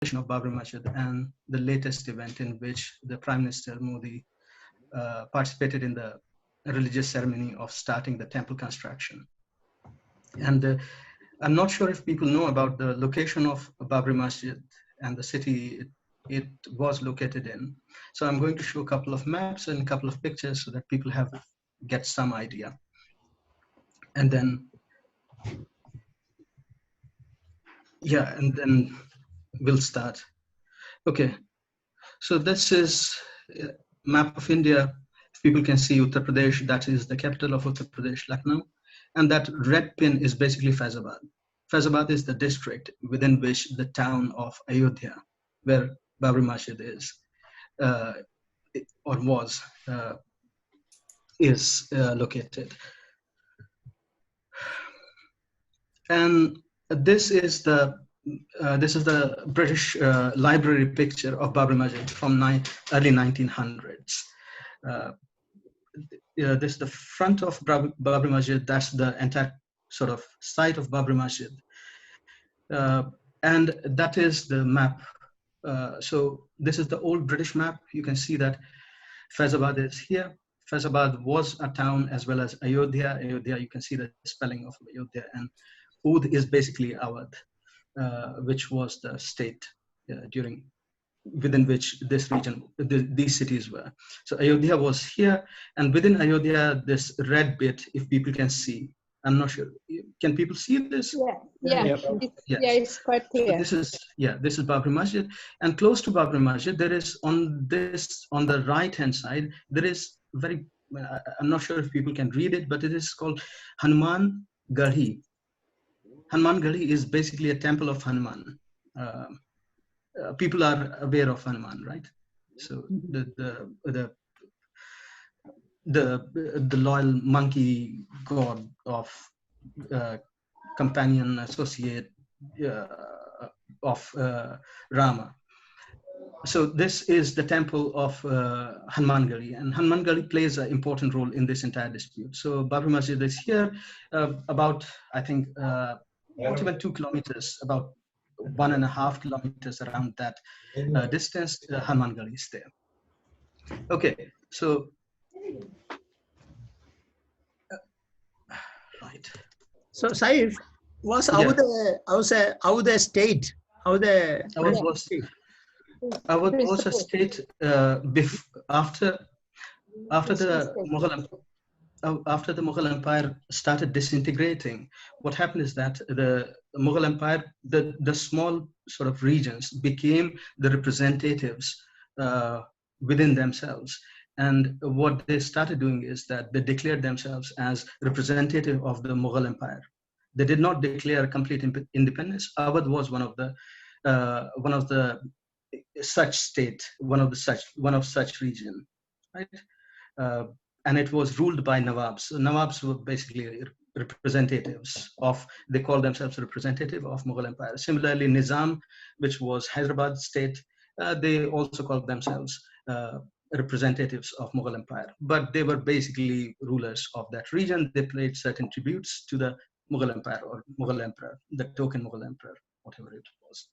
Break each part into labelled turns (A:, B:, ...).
A: of Babri Masjid and the latest event in which the Prime Minister Modi participated in the religious ceremony of starting the temple construction. And I'm not sure if people know about the location of Babri Masjid and the city it was located in. So I'm going to show a couple of maps and a couple of pictures so that people get some idea. And then, yeah, and then we'll start. Okay, so this is a map of India. People can see Uttar Pradesh, that is the capital of Uttar Pradesh, Lucknow. And that red pin is basically Faizabad. Faizabad is the district within which the town of Ayodhya, where Babri Masjid is, or was, is located. And this is the British library picture of Babri Masjid from early 1900s. This is the front of Babri Masjid. That's the entire sort of site of Babri Masjid. And that is the map. So this is the old British map. You can see that Faizabad is here. Faizabad was a town as well as Ayodhya. Ayodhya, you can see the spelling of Ayodhya. And Oudh is basically Awadh, which was the state within which this region, these cities were. So Ayodhya was here, and within Ayodhya, this red bit, if people can see, I'm not sure. Can people see this?
B: Yeah, it's quite clear.
A: So this is Babri Masjid, and close to Babri Masjid, there is on the right-hand side, there is I'm not sure if people can read it, but it is called Hanuman Garhi. Hanuman Garhi is basically a temple of Hanuman. People are aware of Hanuman, right? So the loyal monkey god of companion, associate of Rama. So this is the temple of Hanuman Garhi, and Hanuman Garhi plays an important role in this entire dispute. So Babri Masjid is here, about, I think, not even 2 kilometers, about 1.5 kilometers around that distance. Hanuman Garhi is there. Okay, so right.
C: So Saif, was Aoudhya state? Aoudhya
A: was a state after the Mughal Empire started disintegrating. What happened is that the Mughal Empire, the small sort of regions became the representatives within themselves. And what they started doing is that they declared themselves as representative of the Mughal Empire. They did not declare complete independence. Awadh was one of such region, right? And it was ruled by Nawabs. So Nawabs were basically representatives they call themselves representative of Mughal Empire. Similarly, Nizam, which was Hyderabad state, they also called themselves representatives of Mughal Empire. But they were basically rulers of that region. They paid certain tributes to the Mughal Empire or Mughal Emperor, the token Mughal Emperor, whatever it was.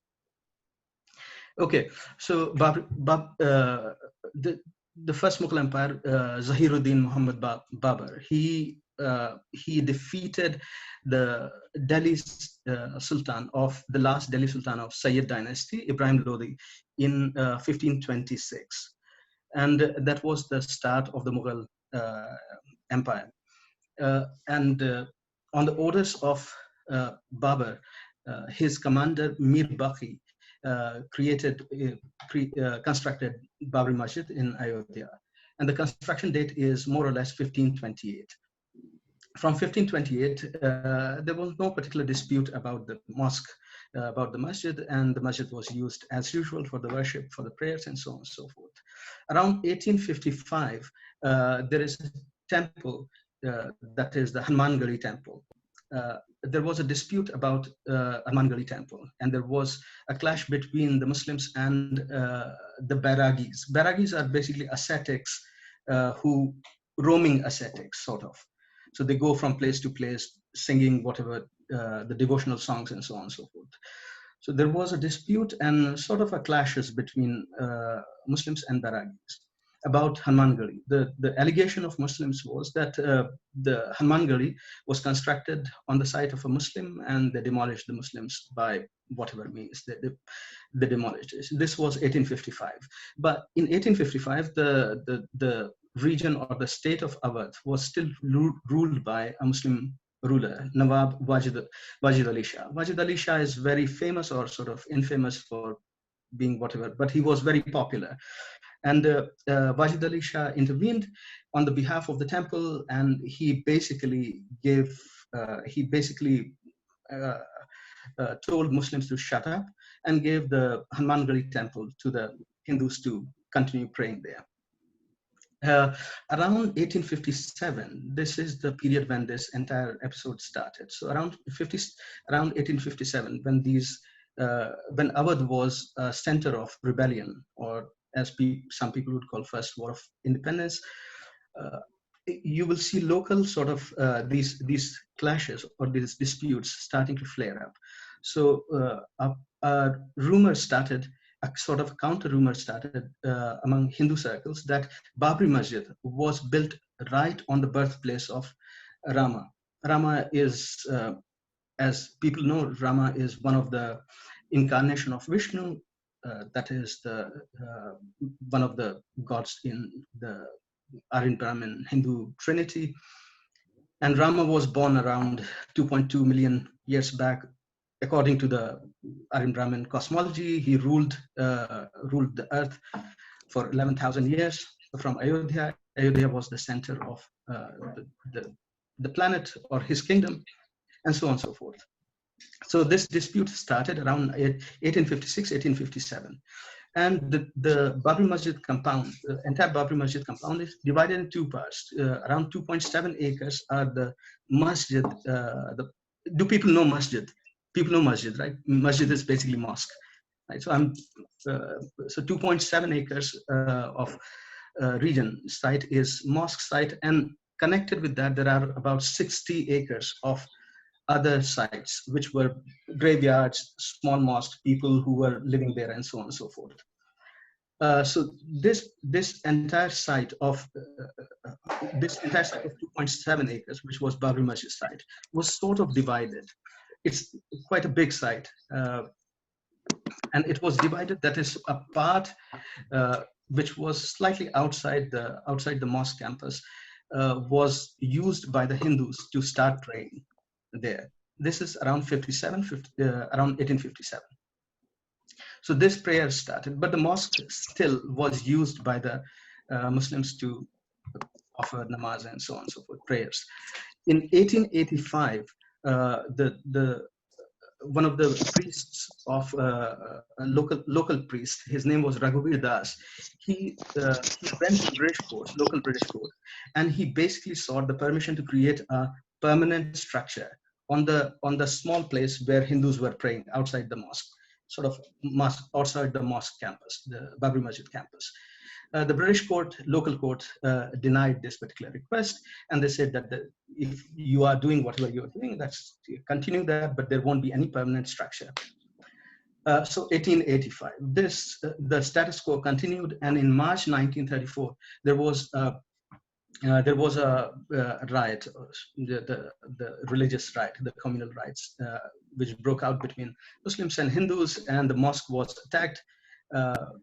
A: Okay, so the first Mughal Empire, Zahiruddin Muhammad Babur, he defeated the Delhi Sultan of the last Delhi Sultan of Sayyid dynasty, Ibrahim Lodi, in 1526, and that was the start of the Mughal Empire. And on the orders of Babur, his commander Mir Baqi constructed Babri Masjid in Ayodhya, and the construction date is more or less 1528. From 1528, there was no particular dispute about the mosque, about the masjid, and the masjid was used as usual for the worship, for the prayers, and so on and so forth. Around 1855, there is a temple, that is the Hanuman Garhi temple. There was a dispute about Hanuman Garhi temple, and there was a clash between the Muslims and the Bairagis. Bairagis are basically ascetics, roaming ascetics, sort of. So they go from place to place, singing whatever the devotional songs and so on and so forth. So there was a dispute and sort of a clashes between Muslims and Bairagis about Hanumangali. The allegation of Muslims was that the Hanumangali was constructed on the site of a Muslim, and they demolished the Muslims by whatever means they demolished it. This was 1855. But in 1855, the region or the state of Awadh was still ruled by a Muslim ruler, Nawab Wajid Ali Shah. Wajid Ali Shah is very famous or sort of infamous for being whatever, but he was very popular. And Wajid Ali Shah intervened on the behalf of the temple, and he basically told Muslims to shut up and gave the Hanumangali temple to the Hindus to continue praying there. Around 1857, this is the period when this entire episode started. So around 1857, when Awadh was a center of rebellion, or as some people would call First War of Independence, you will see local sort of these clashes or these disputes starting to flare up. So a rumor started, a sort of counter rumor started among Hindu circles that Babri Masjid was built right on the birthplace of Rama. Rama is, as people know, Rama is one of the incarnation of Vishnu. That is one of the gods in the Aryan Brahmin Hindu trinity. And Rama was born around 2.2 million years back. According to the Aryan Brahmin cosmology, he ruled the earth for 11,000 years from Ayodhya. Ayodhya was the center of the planet or his kingdom, and so on and so forth. So this dispute started around 1856, 1857. And the Babri Masjid compound, the entire Babri Masjid compound is divided in two parts. Around 2.7 acres are the masjid. Do people know masjid? People know masjid, right? Masjid is basically mosque, right? So 2.7 acres of region site is mosque site, and connected with that, there are about 60 acres of other sites, which were graveyards, small mosques, people who were living there, and so on and so forth. So this entire site of 2.7 acres, which was Babri Masjid site, was sort of divided. It's quite a big site, and it was divided. That is a part which was slightly outside the mosque campus, was used by the Hindus to start praying there. This is around around 1857. So this prayer started, but the mosque still was used by the Muslims to offer namaz and so on and so forth, prayers. In 1885, one of the priests of a local priest, his name was Raghuvir Das. He went to British court, local British court, and he basically sought the permission to create a permanent structure on the small place where Hindus were praying outside the mosque, sort of mosque outside the mosque campus, the Babri Masjid campus. The British court, local court, denied this particular request, and they said that if you are doing whatever you're doing, that's continue that, but there won't be any permanent structure. So 1885, the status quo continued, and in March 1934, there was a riot, the religious riot, the communal riots, which broke out between Muslims and Hindus, and the mosque was attacked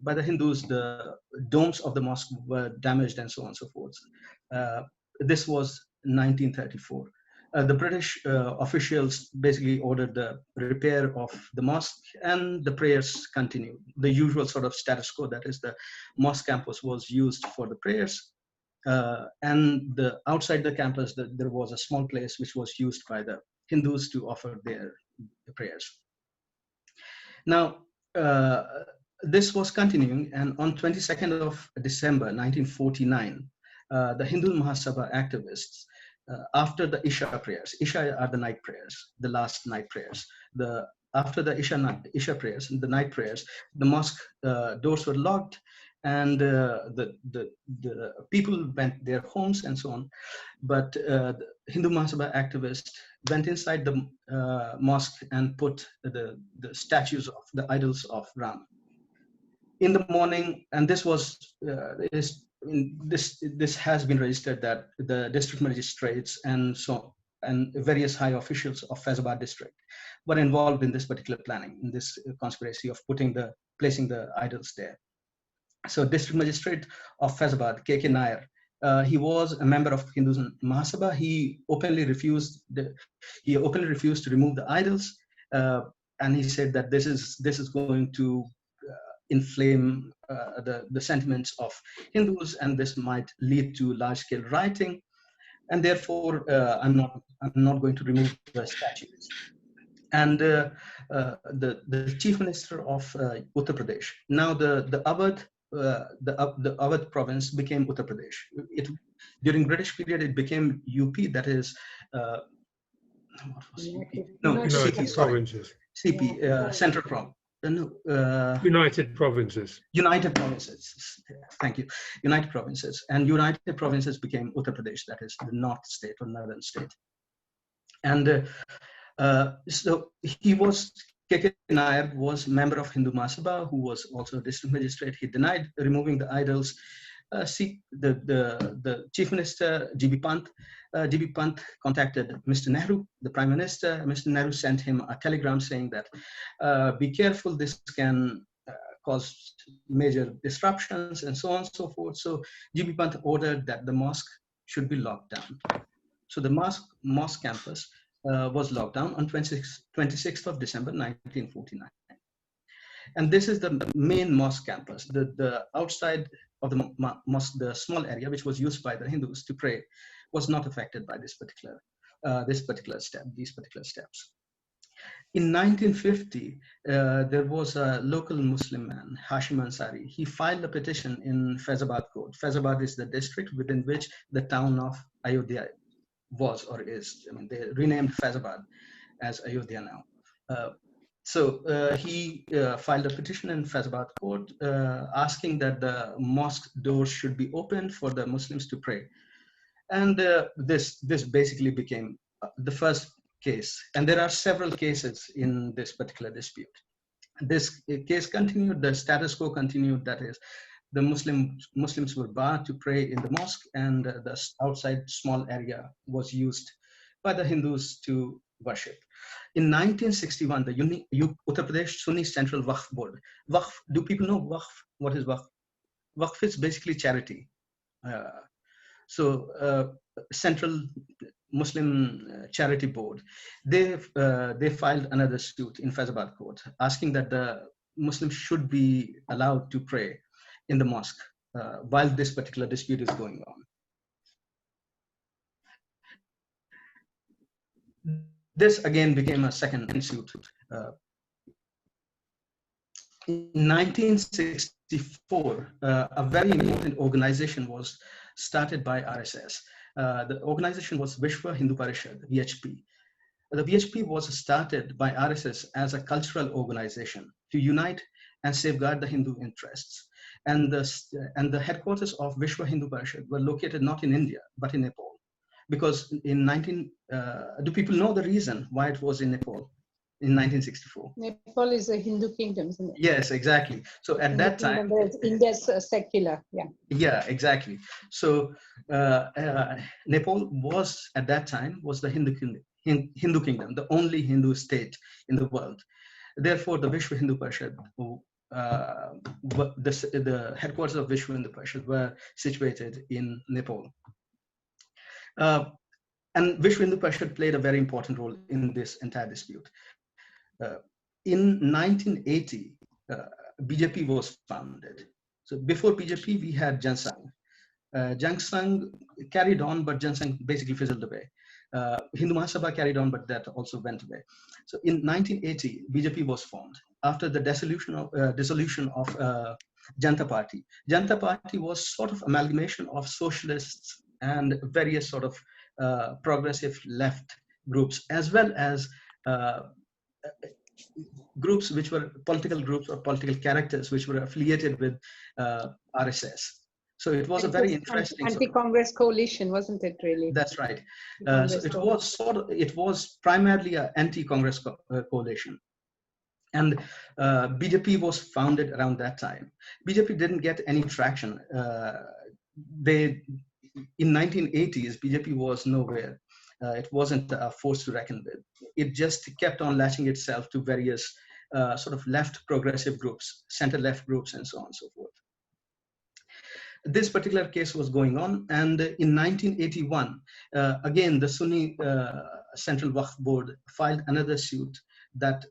A: by the Hindus. The domes of the mosque were damaged, and so on and so forth. This was 1934. The British officials basically ordered the repair of the mosque, and the prayers continued. The usual sort of status quo, that is, the mosque campus was used for the prayers. And outside the campus, there was a small place which was used by the Hindus to offer their prayers. Now, this was continuing, and on 22nd of December 1949, the Hindu Mahasabha activists, after the Isha prayers, Isha are the night prayers, the last night prayers. After the Isha prayers, the night prayers, the mosque doors were locked, and the people went their homes and so on. But the Hindu Mahasabha activists went inside the mosque and put the statues of the idols of Ram. In the morning, and this was this has been registered that the district magistrates and various high officials of Faizabad district were involved in this particular planning, in this conspiracy of placing the idols there. So district magistrate of Faizabad, K.K. Nair, he was a member of Hindu Mahasabha. He openly refused to remove the idols, and he said that this is going to inflame the sentiments of Hindus, and this might lead to large-scale rioting, and therefore I'm not going to remove the statues. And the chief minister of Uttar Pradesh, now the Awadh province became Uttar Pradesh. During British period it became UP, that is what was CP? No,
D: United Provinces.
A: CP, Central Province.
D: United Provinces.
A: United Provinces. Thank you. United Provinces. And United Provinces became Uttar Pradesh, that is the North State or Northern State. And so K.K. Nair was member of Hindu Mahasabha, who was also a district magistrate. He denied removing the idols. The chief minister, G.B. Pant, contacted Mr. Nehru, the prime minister. Mr. Nehru sent him a telegram saying that be careful, this can cause major disruptions and so on and so forth. So G.B. Pant ordered that the mosque should be locked down. So the mosque campus was locked down on 26th of December 1949. And this is the main mosque campus. The outside of the mosque, the small area which was used by the Hindus to pray, was not affected by these particular steps. In 1950, there was a local Muslim man, Hashim Ansari. He filed a petition in Faizabad court. Faizabad is the district within which the town of Aoudhya was or is. I mean, they renamed Faizabad as Aoudhya now. So he filed a petition in Faizabad court asking that the mosque doors should be opened for the Muslims to pray. And this basically became the first case. And there are several cases in this particular dispute. This case continued, the status quo continued, that is, the Muslims were barred to pray in the mosque, and the outside small area was used by the Hindus to worship. In 1961, the Uttar Pradesh Sunni Central Waqf Board. Waqf, do people know Waqf? What is Waqf? Waqf is basically charity. Central Muslim Charity Board, they filed another suit in Faizabad court asking that the Muslims should be allowed to pray in the mosque while this particular dispute is going on. This again became a second suit. In 1964, a very important organization was started by RSS. The organization was Vishwa Hindu Parishad, VHP. The VHP was started by RSS as a cultural organization to unite and safeguard the Hindu interests. And the headquarters of Vishwa Hindu Parishad were located not in India, but in Nepal. Because do people know the reason why it was in Nepal in 1964?
B: Nepal is a Hindu kingdom, isn't it?
A: Yes, exactly. So at that time,
B: India's secular, yeah.
A: Yeah, exactly. So Nepal was at that time was the Hindu kingdom, the only Hindu state in the world. Therefore, the Vishwa Hindu Parishad, the headquarters of Vishwa Hindu Parishad were situated in Nepal. And Vishwa Hindu Parishad played a very important role in this entire dispute. In 1980, BJP was founded. So before BJP, we had Jansang. Jansang carried on, but Jansang basically fizzled away. Hindu Mahasabha carried on, but that also went away. So in 1980, BJP was formed after the dissolution of Janata Party. Janata Party was sort of amalgamation of socialists and various sort of progressive left groups, as well as groups which were political groups or political characters which were affiliated with RSS. So it was a very interesting
B: anti-Congress coalition, wasn't it? Really.
A: That's right. So it was primarily an anti-Congress coalition. And BJP was founded around that time. BJP didn't get any traction. In 1980s, BJP was nowhere. It wasn't a force to reckon with. It just kept on latching itself to various sort of left progressive groups, center-left groups, and so on and so forth. This particular case was going on, and in 1981, again, the Sunni Central Waqf Board filed another suit that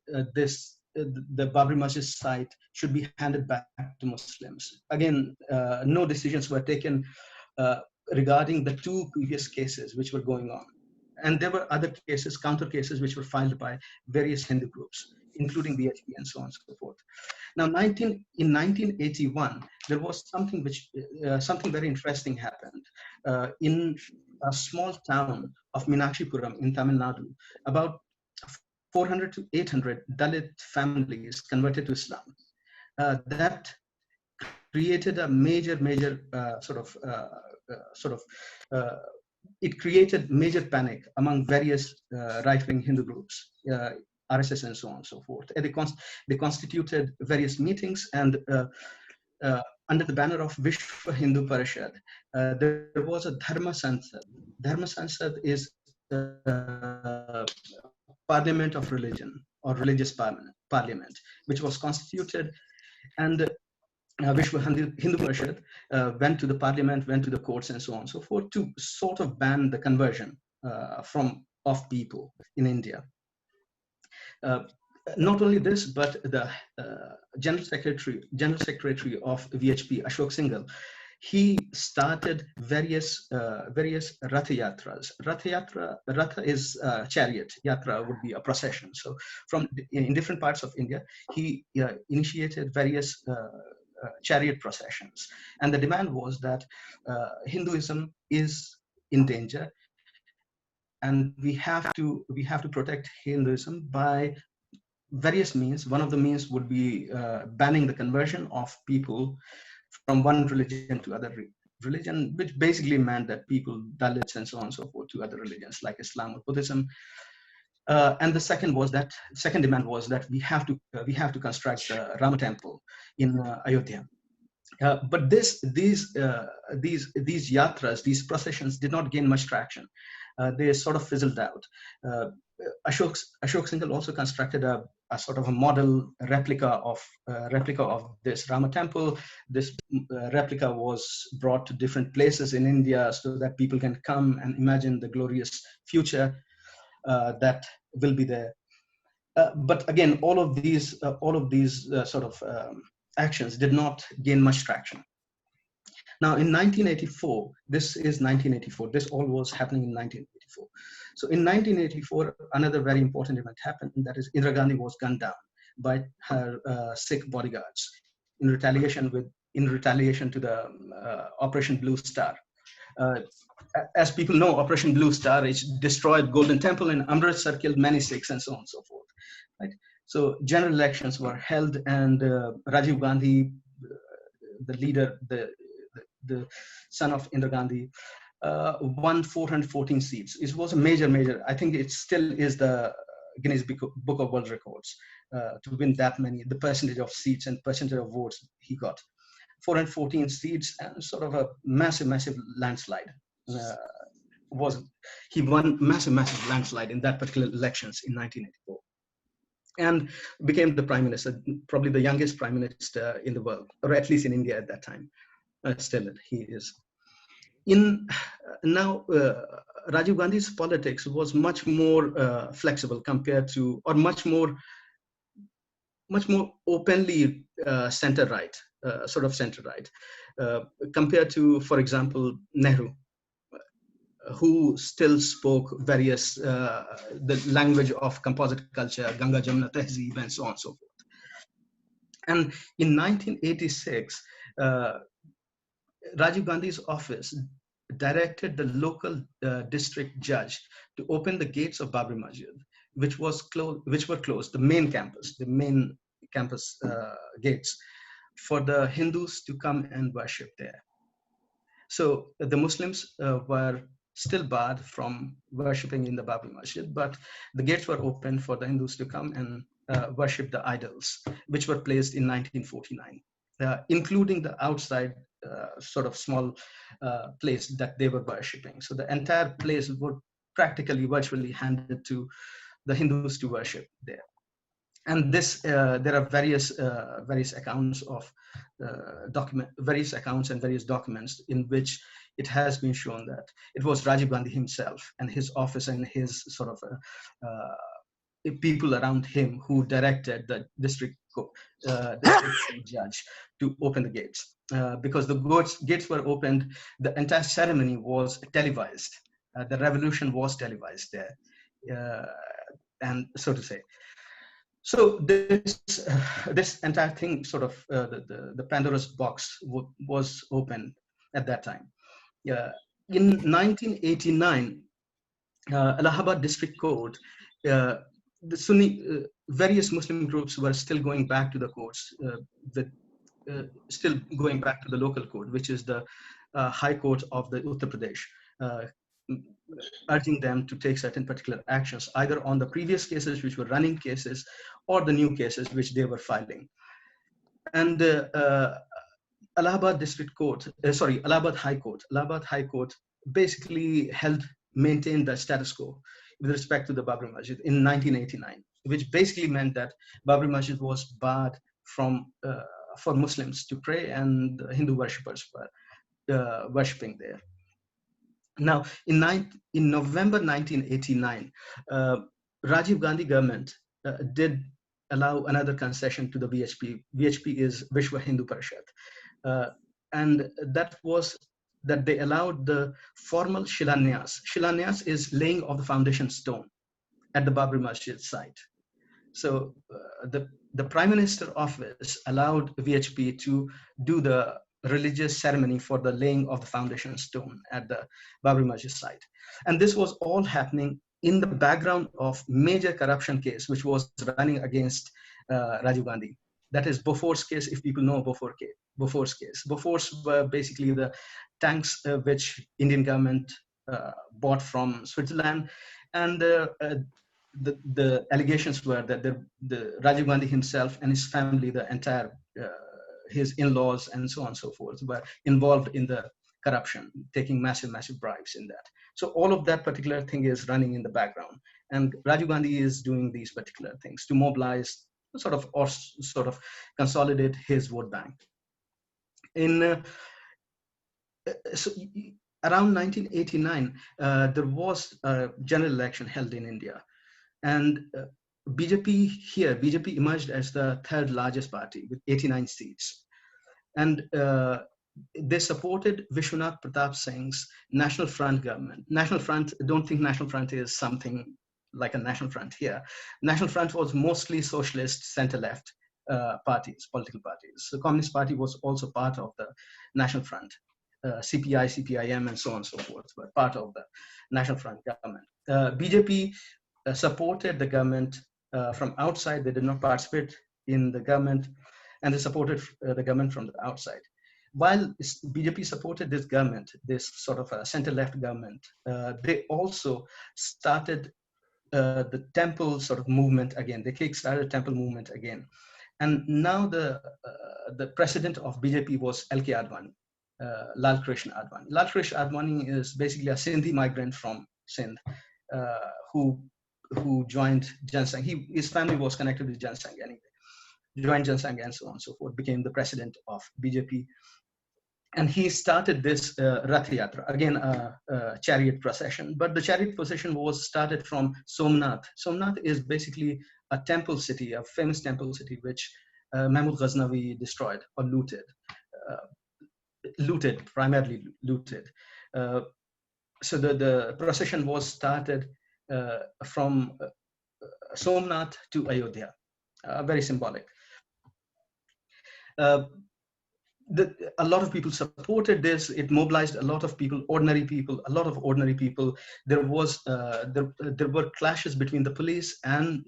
A: the Babri Masjid site should be handed back to Muslims. Again, no decisions were taken regarding the two previous cases which were going on. And there were other cases, counter cases, which were filed by various Hindu groups, including BHP and so on and so forth. Now, in 1981, there was something very interesting happened. In a small town of Meenakshipuram in Tamil Nadu, about 400 to 800 Dalit families converted to Islam. That created a major it created major panic among various right-wing Hindu groups, RSS and so on and so forth. And they constituted various meetings, and under the banner of Vishwa Hindu Parishad, there was a Dharma Sansad. Dharma Sansad is parliament of religion, or religious parliament, which was constituted, and Vishwa Hindu Parishad went to the parliament, went to the courts, and so on and so forth, to sort of ban the conversion of people in India. Not only this, but the General Secretary of VHP, Ashok Singhal, he started various Ratha Yatras. Ratha is chariot. Yatra would be a procession. So in different parts of India, he initiated various chariot processions. And the demand was that Hinduism is in danger, and we have to protect Hinduism by various means. One of the means would be banning the conversion of people from one religion to other religion, which basically meant that people, Dalits and so on and so forth, to other religions like Islam or Buddhism. And the second demand was that we have to construct the Rama temple in Ayodhya. But these yatras, these processions, did not gain much traction. They sort of fizzled out. Ashok Singhal also constructed a sort of a model replica of this Rama temple. This replica was brought to different places in India so that people can come and imagine the glorious future that will be there. But again, all of these actions did not gain much traction. Now, in 1984, this all was happening in 1984. So in 1984, another very important event happened, that is Indira Gandhi was gunned down by her Sikh bodyguards in retaliation to the Operation Blue Star. As people know, Operation Blue Star, it destroyed Golden Temple in Amritsar, killed many Sikhs, and so on and so forth. Right? So general elections were held, and Rajiv Gandhi, the leader, the son of Indira Gandhi, won 414 seats. It was a major. I think it still is the Guinness Book of World Records to win that many. The percentage of seats and percentage of votes he got. 414 seats and sort of a massive landslide. He won massive landslide in that particular elections in 1984, and became the prime minister, probably the youngest prime minister in the world, or at least in India at that time. Still, he is. Rajiv Gandhi's politics was much more flexible compared to, or much more openly center-right, compared to, for example, Nehru, who still spoke various, the language of composite culture, Ganga Jamuna Tehzeeb, and so on and so forth. And in 1986, Rajiv Gandhi's office directed the local district judge to open the gates of Babri Masjid, which were closed, the main campus gates, for the Hindus to come and worship there. So the Muslims were still barred from worshipping in the Babri Masjid, but the gates were open for the Hindus to come and worship the idols, which were placed in 1949, including the outside sort of small place that they were worshipping. So the entire place would practically virtually handed to the Hindus to worship there. And this there are various accounts of various accounts and various documents in which it has been shown that it was Rajiv Gandhi himself and his office and his sort of people around him who directed the district judge to open the gates, because the gates were opened. The entire ceremony was televised. The revolution was televised there, and so to say. So this entire thing, sort of the Pandora's box was opened at that time. In 1989, Allahabad District Court, the Sunni various Muslim groups were still going back to the courts, still going back to the local court, which is the High Court of the Uttar Pradesh, urging them to take certain particular actions, either on the previous cases, which were running cases, or the new cases, which they were filing. And Allahabad District Court, Allahabad High Court basically maintained the status quo with respect to the Babri Masjid in 1989, which basically meant that Babri Masjid was barred from for Muslims to pray, and Hindu worshippers were worshipping there. Now, in November 1989, Rajiv Gandhi government did allow another concession to the VHP. VHP is Vishwa Hindu Parishad, and that was that they allowed the formal shilanyas. Shilanyas is laying of the foundation stone at the Babri Masjid site. So the Prime Minister office allowed VHP to do the religious ceremony for the laying of the foundation stone at the Babri Masjid site. And this was all happening in the background of major corruption case, which was running against Rajiv Gandhi. That is Bofor's case, if people know Bofor's case. Bofor's were basically the tanks which Indian government bought from Switzerland. And the allegations were that the Rajiv Gandhi himself and his family, the entire his in-laws and so on and so forth, were involved in the corruption, taking massive bribes in that. So all of that particular thing is running in the background, and Rajiv Gandhi is doing these particular things to mobilize sort of consolidate his vote bank. In so around 1989, there was a general election held in India, and BJP emerged as the third largest party with 89 seats. And they supported Vishwanath Pratap Singh's National Front government. National Front, don't think National Front is something like a National Front here. National Front was mostly socialist, center-left political parties. The Communist Party was also part of the National Front. CPI, CPIM, and so on and so forth were part of the National Front government. BJP supported the government from outside. They did not participate in the government, and they supported the government from the outside. While BJP supported this government, this sort of a center-left government, they also started the temple sort of movement again. They kick-started temple movement again. And now the president of BJP was L.K. Advani, Lal Krishna Advani. Lal Krishna Advani is basically a Sindhi migrant from Sindh who joined Jan Sangh. His family was connected with Jan Sangh anyway. Joined Jan Sangh and so on and so forth, became the president of BJP. And he started this Rath Yatra, again a chariot procession. But the chariot procession was started from Somnath. Somnath is basically a temple city, a famous temple city, which Mahmud Ghaznavi destroyed or primarily looted. So the procession was started from Somnath to Ayodhya, very symbolic. A lot of people supported this. It mobilized a lot of people, a lot of ordinary people. There were clashes between the police and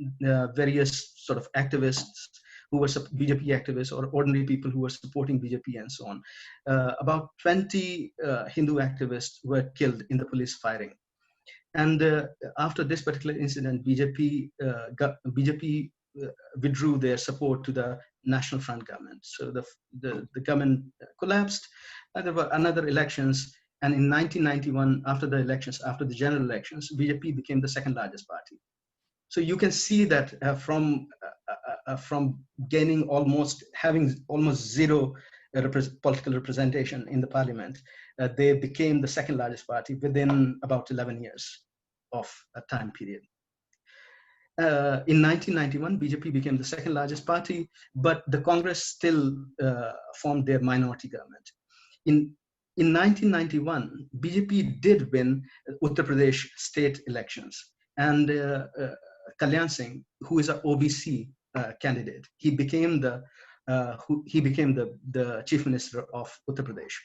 A: various sort of activists who were BJP activists or ordinary people who were supporting BJP and so on. About 20 Hindu activists were killed in the police firing. And after this particular incident, BJP withdrew their support to the National Front government. So the government collapsed, and there were another elections. And in 1991, after the elections, after the general elections, BJP became the second largest party. So you can see that from having almost zero political representation in the parliament, they became the second largest party within about 11 years of a time period. In 1991, BJP became the second largest party, but the Congress still formed their minority government. In 1991, BJP did win Uttar Pradesh state elections, and Kalyan Singh, who is an OBC candidate, he became the chief minister of Uttar Pradesh.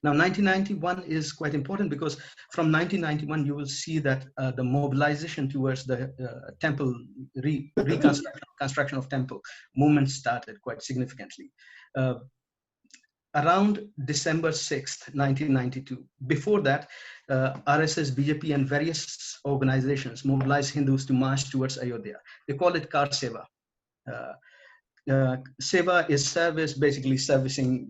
A: Now, 1991 is quite important because from 1991, you will see that the mobilization towards the temple reconstruction of temple movement started quite significantly. Around December 6th, 1992. Before that, RSS, BJP, and various organizations mobilized Hindus to march towards Ayodhya. They call it Kar Seva. Seva is service, basically servicing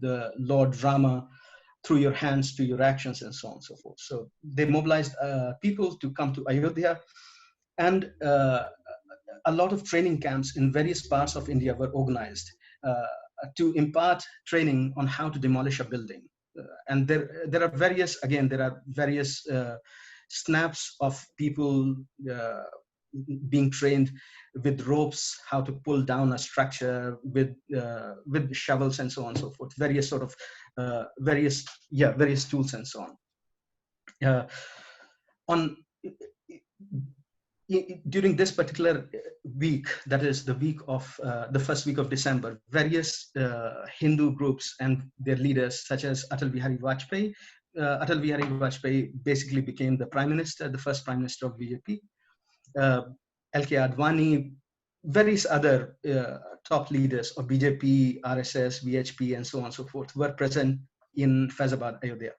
A: the Lord Rama through your hands to your actions and so on and so forth. So they mobilized people to come to Ayodhya, and a lot of training camps in various parts of India were organized to impart training on how to demolish a building. And there are various snaps of people being trained with ropes, how to pull down a structure with shovels and so on and so forth, various tools and so on. During this particular week, that is the week of the first week of December, various Hindu groups and their leaders, such as Atal Bihari Vajpayee, basically became the prime minister, the first prime minister of BJP. L.K. Advani, various other top leaders of BJP, RSS, VHP, and so on and so forth were present in Faizabad, Ayodhya.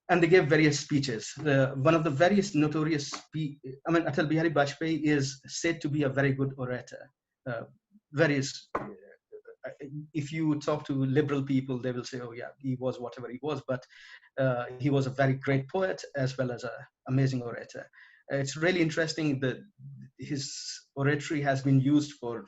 A: And they gave various speeches. One of the various notorious, Atal Bihari Vajpayee is said to be a very good orator. If you talk to liberal people, they will say, oh yeah, he was whatever he was, but he was a very great poet as well as an amazing orator. It's really interesting that his oratory has been used for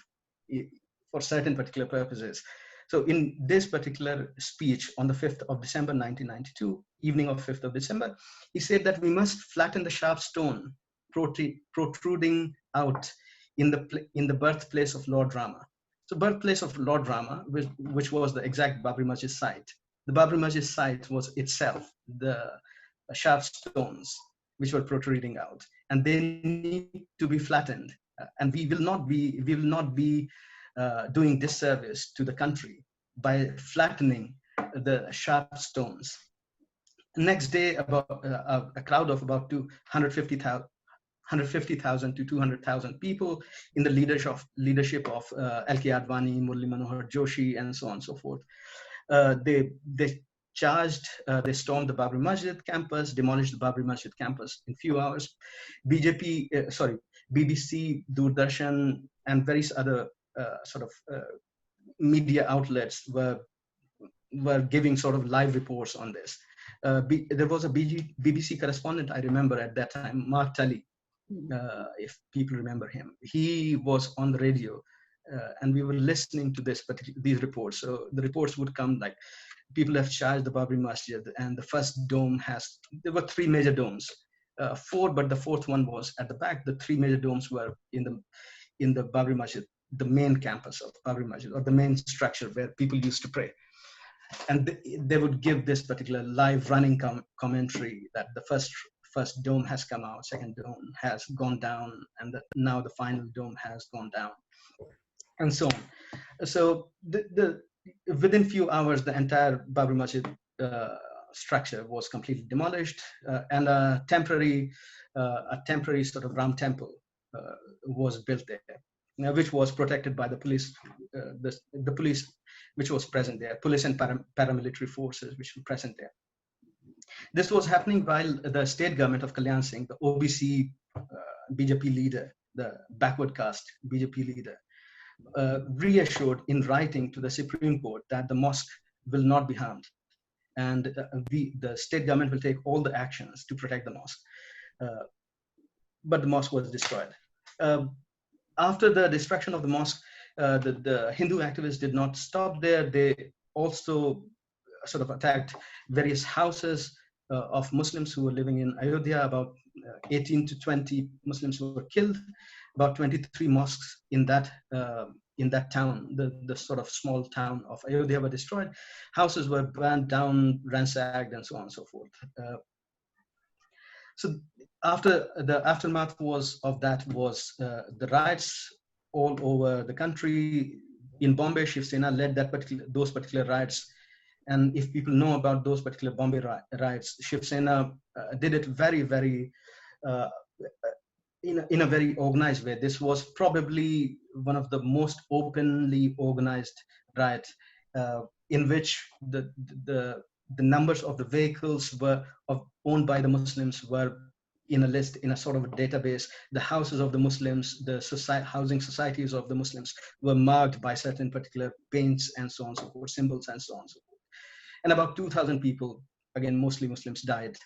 A: certain particular purposes. So in this particular speech on the 5th of December, 1992, evening of 5th of December, he said that we must flatten the sharp stone protruding out in the birthplace of Lord Rama. So birthplace of Lord Rama, which was the exact Babri Masjid site. The Babri Masjid site was itself the sharp stones which were protruding out, and they need to be flattened. And we will not be doing disservice to the country by flattening the sharp stones. Next day, about a crowd of about 150,000 to 200,000 people in the leadership of L.K. Advani, Murli Manohar Joshi, and so on and so forth. They stormed the Babri Masjid campus, demolished the Babri Masjid campus in few hours. BBC, Doordarshan, and various other media outlets were giving sort of live reports on this. There was a BBC correspondent, I remember at that time, Mark Tully, if people remember him. He was on the radio, and we were listening to these reports. So the reports would come like, people have charged the Babri Masjid, and the first dome there were 3 major domes, 4, but the 4th one was at the back. The 3 major domes were in the Babri Masjid, the main campus of Babri Masjid, or the main structure where people used to pray. And they would give this particular live running commentary that the first dome has come out, second dome has gone down, and now the final dome has gone down, and so on. So within few hours, the entire Babri Masjid structure was completely demolished, and a temporary sort of Ram temple was built there. which was protected by the police, the police which was present there, police and paramilitary forces which were present there. This was happening while the state government of Kalyan Singh, the OBC BJP leader, the backward caste BJP leader, reassured in writing to the Supreme Court that the mosque will not be harmed, and the state government will take all the actions to protect the mosque. But the mosque was destroyed. After the destruction of the mosque, the Hindu activists did not stop there. They also sort of attacked various houses of Muslims who were living in Ayodhya. About 18 to 20 Muslims who were killed. About 23 mosques in that town, the sort of small town of Ayodhya, were destroyed. Houses were burned down, ransacked, and so on and so forth. So after the aftermath of that was the riots all over the country. In Bombay, Shiv Sena led those particular riots. And if people know about those particular Bombay riots, Shiv Sena did it very, very, in a very organized way. This was probably one of the most openly organized riots, in which the numbers of the vehicles owned by the Muslims were in a list, in a sort of a database. The houses of the Muslims, the housing societies of the Muslims were marked by certain particular paints and so on and so forth, symbols and so on and so forth. And about 2,000 people, again, mostly Muslims, died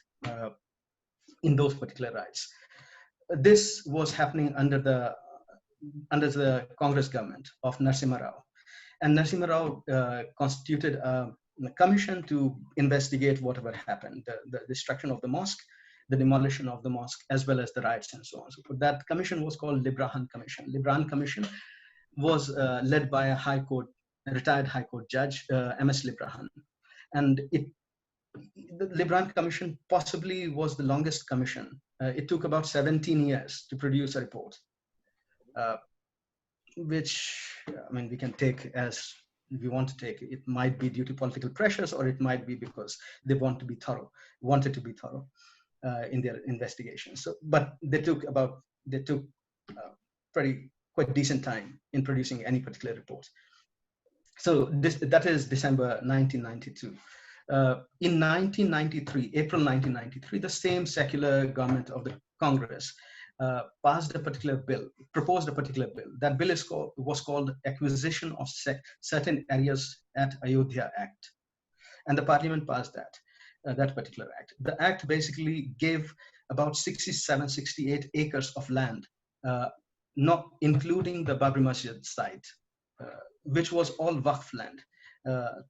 A: in those particular riots. This was happening under the Congress government of Narasimha Rao. And Narasimha Rao constituted a commission to investigate whatever happened, the destruction of the mosque, the demolition of the mosque, as well as the riots and so on. So that commission was called Librahan Commission. Librahan Commission was led by a retired High Court judge, M.S. Librahan. And the Librahan Commission possibly was the longest commission. It took about 17 years to produce a report, which, I mean, we can take as we want to take. It might be due to political pressures, or it might be because they wanted to be thorough in their investigations. So, but they took quite decent time in producing any particular report. So that is December 1992. In 1993, April 1993, the same secular government of the Congress proposed a particular bill. That bill was called Acquisition of Certain Areas at Aoudhya Act. And the parliament passed that particular act. The act basically gave about 67, 68 acres of land, not including the Babri Masjid site, which was all Waqf land,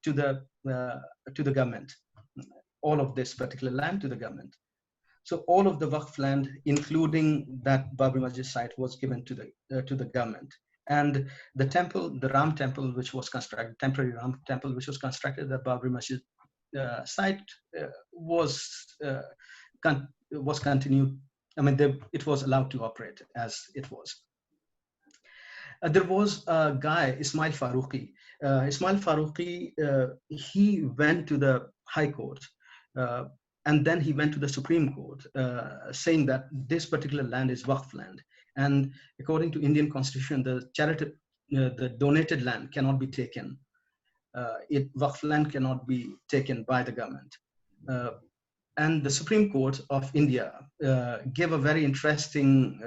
A: to the government. All of this particular land to the government. So all of the Waqf land, including that Babri Masjid site, was given to the government. And the temple, the Ram temple, which was constructed, temporary Ram temple, which was constructed at Babri Masjid site, was continued. I mean, it was allowed to operate as it was. There was a guy, Ismail Farooqi. Ismail Farooqi, he went to the High Court, and then he went to the Supreme Court, saying that this particular land is Waqf land. And according to Indian Constitution, the donated land cannot be taken. Waqf land cannot be taken by the government. And the Supreme Court of India gave a very interesting,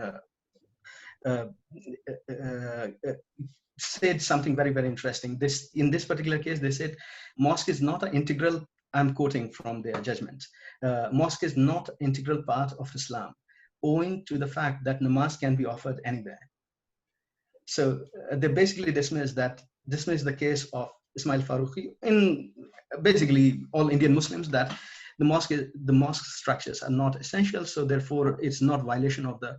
A: said something very, very interesting. In this particular case, they said, mosque is not an integral, I'm quoting from their judgment, mosque is not an integral part of Islam, owing to the fact that namaz can be offered anywhere. So they basically dismissed the case of Ismail Farooqi, in basically all Indian Muslims, that the mosque structures are not essential, so therefore it's not violation of the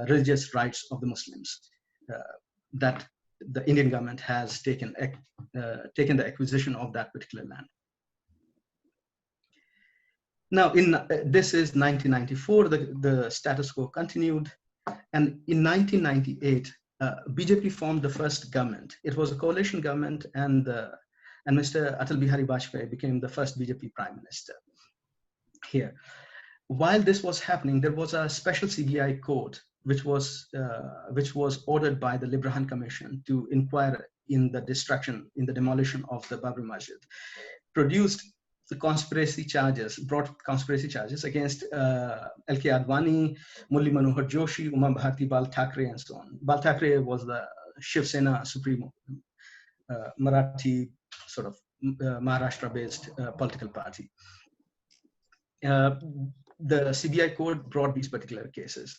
A: religious rights of the Muslims that the Indian government has taken the acquisition of that particular land. Now, this is 1994. The status quo continued, and in 1998, BJP formed the first government. It was a coalition government, and Mr. Atal Bihari Vajpayee became the first BJP prime minister here. While this was happening, there was a special CBI court which was ordered by the Libraham Commission to inquire in the demolition of the Babri Masjid, produced the brought conspiracy charges against L.K. Advani, Murli Manohar Joshi, Uma Bharti, Bal Thackeray, and so on. Bal Thackeray was the Shiv Sena Supremo, Marathi sort of Maharashtra-based political party. The CBI court brought these particular cases.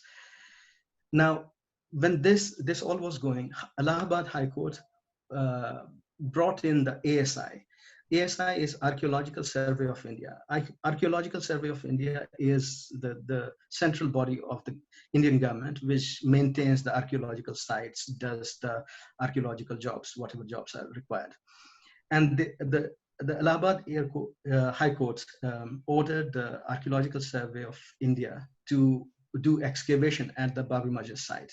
A: Now, when this all was going, Allahabad High Court brought in the ASI. ASI is Archaeological Survey of India. Archaeological Survey of India is the central body of the Indian government, which maintains the archaeological sites, does the archaeological jobs, whatever jobs are required. And the Allahabad High Court ordered the Archaeological Survey of India to do excavation at the Babri Masjid site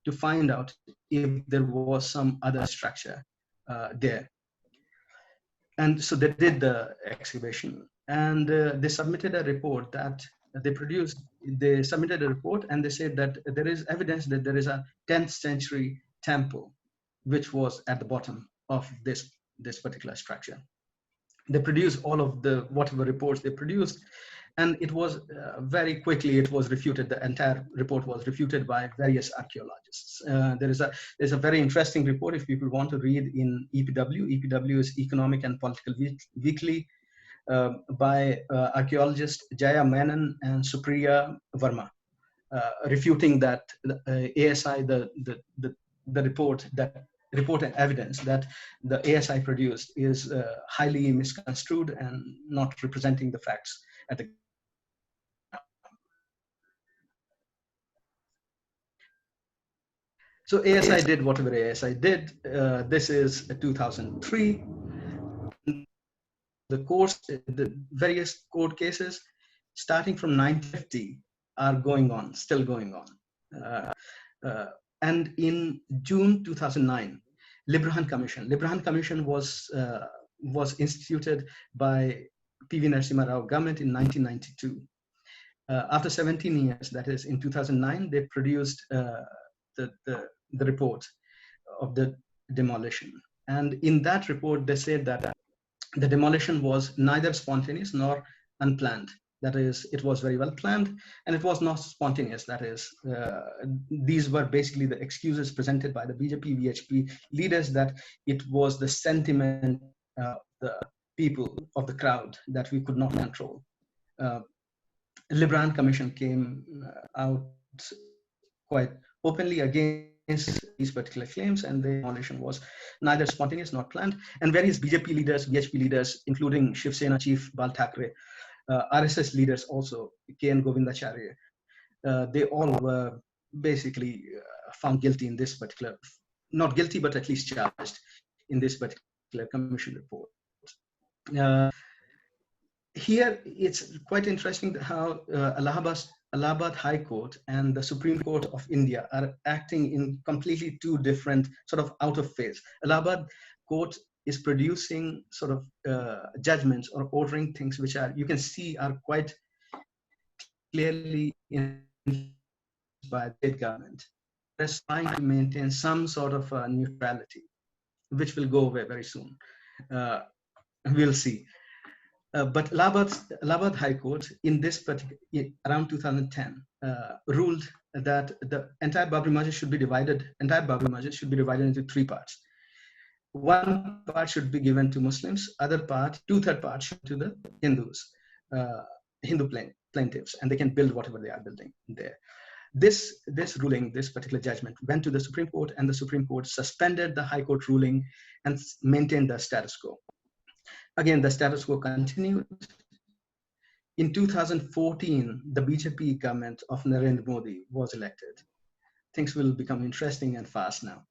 A: to find out if there was some other structure there. And so they did the excavation, and they submitted a report that they submitted a report, and they said that there is evidence that there is a 10th century temple which was at the bottom of this particular structure. They produced all of the whatever reports they produced, and it was very quickly it was refuted. The entire report was refuted by various archaeologists. There's a very interesting report if people want to read in EPW. EPW is Economic and Political Weekly, by archaeologist Jaya Menon and Supriya Verma, refuting that ASI the report and evidence that the ASI produced is highly misconstrued and not representing the facts at the. So ASI did whatever ASI did. This is 2003. The various court cases starting from 1950 are still going on. And in June 2009, Libraham Commission was instituted by P.V. Narasimha Rao government in 1992. After 17 years, that is in 2009, they produced the report of the demolition. And in that report, they said that the demolition was neither spontaneous nor unplanned. That is, it was very well planned, and it was not spontaneous. That is, these were basically the excuses presented by the BJP, VHP leaders that it was the sentiment of the people, of the crowd, that we could not control. Libraham Commission came out quite openly against these particular claims, and the demolition was neither spontaneous nor planned. And various BJP leaders, VHP leaders, including Shiv Sena chief Bal Thackeray, RSS leaders also, K.N. Govindacharya, they all were basically found guilty in this particular, not guilty, but at least charged in this particular commission report. Here, it's quite interesting how Allahabad High Court and the Supreme Court of India are acting in completely two different, sort of out of phase. Allahabad Court is producing sort of judgments or ordering things which are, you can see, are quite clearly influenced by the state government. They're trying to maintain some sort of neutrality, which will go away very soon. We'll see. But Allahabad High Court in this particular, around 2010, ruled that the entire Babri Masjid should be divided into three parts. One part should be given to Muslims, other part, 2/3 part should to the Hindus, Hindu plaintiffs, and they can build whatever they are building there. This ruling, this particular judgment, went to the Supreme Court, and the Supreme Court suspended the High Court ruling and maintained the status quo. Again, the status quo continued. In 2014, the BJP government of Narendra Modi was elected. Things will become interesting and fast now.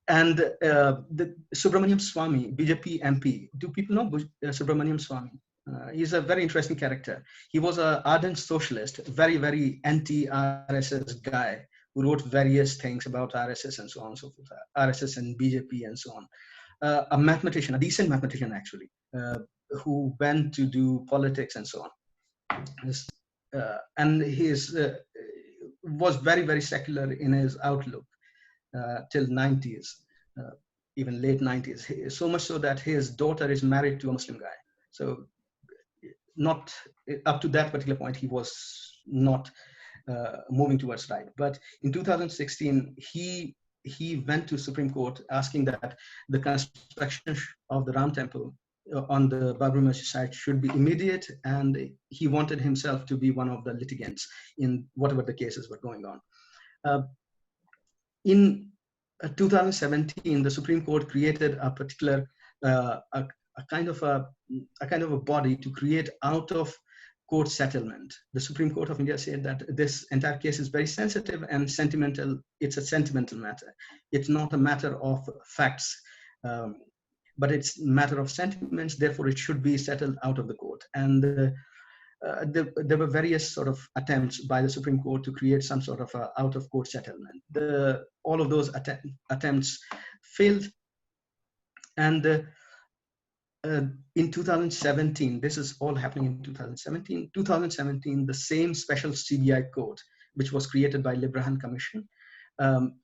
A: And the Subramaniam Swamy, BJP MP, do people know Subramaniam Swamy? He's a very interesting character. He was an ardent socialist, very, very anti-RSS guy who wrote various things about RSS and so on and so forth, RSS and BJP and so on. A mathematician, a decent mathematician actually, who went to do politics and so on. and he was very, very secular in his outlook till 90s, even late 90s. So much so that his daughter is married to a Muslim guy. So not up to that particular point, he was not moving towards right. But in 2016, he went to Supreme Court asking that the construction of the Ram Temple on the Babri Masjid site should be immediate, and he wanted himself to be one of the litigants in whatever the cases were going on. In 2017, the Supreme Court created a particular a kind of a body to create out of court settlement. The Supreme Court of India said that this entire case is very sensitive and sentimental. It's a sentimental matter. It's not a matter of facts, but it's a matter of sentiments. Therefore, it should be settled out of the court. And there were various sort of attempts by the Supreme Court to create some sort of out of court settlement. All of those attempts failed. And in 2017, this is all happening in 2017, the same special CBI court, which was created by Libraham Commission,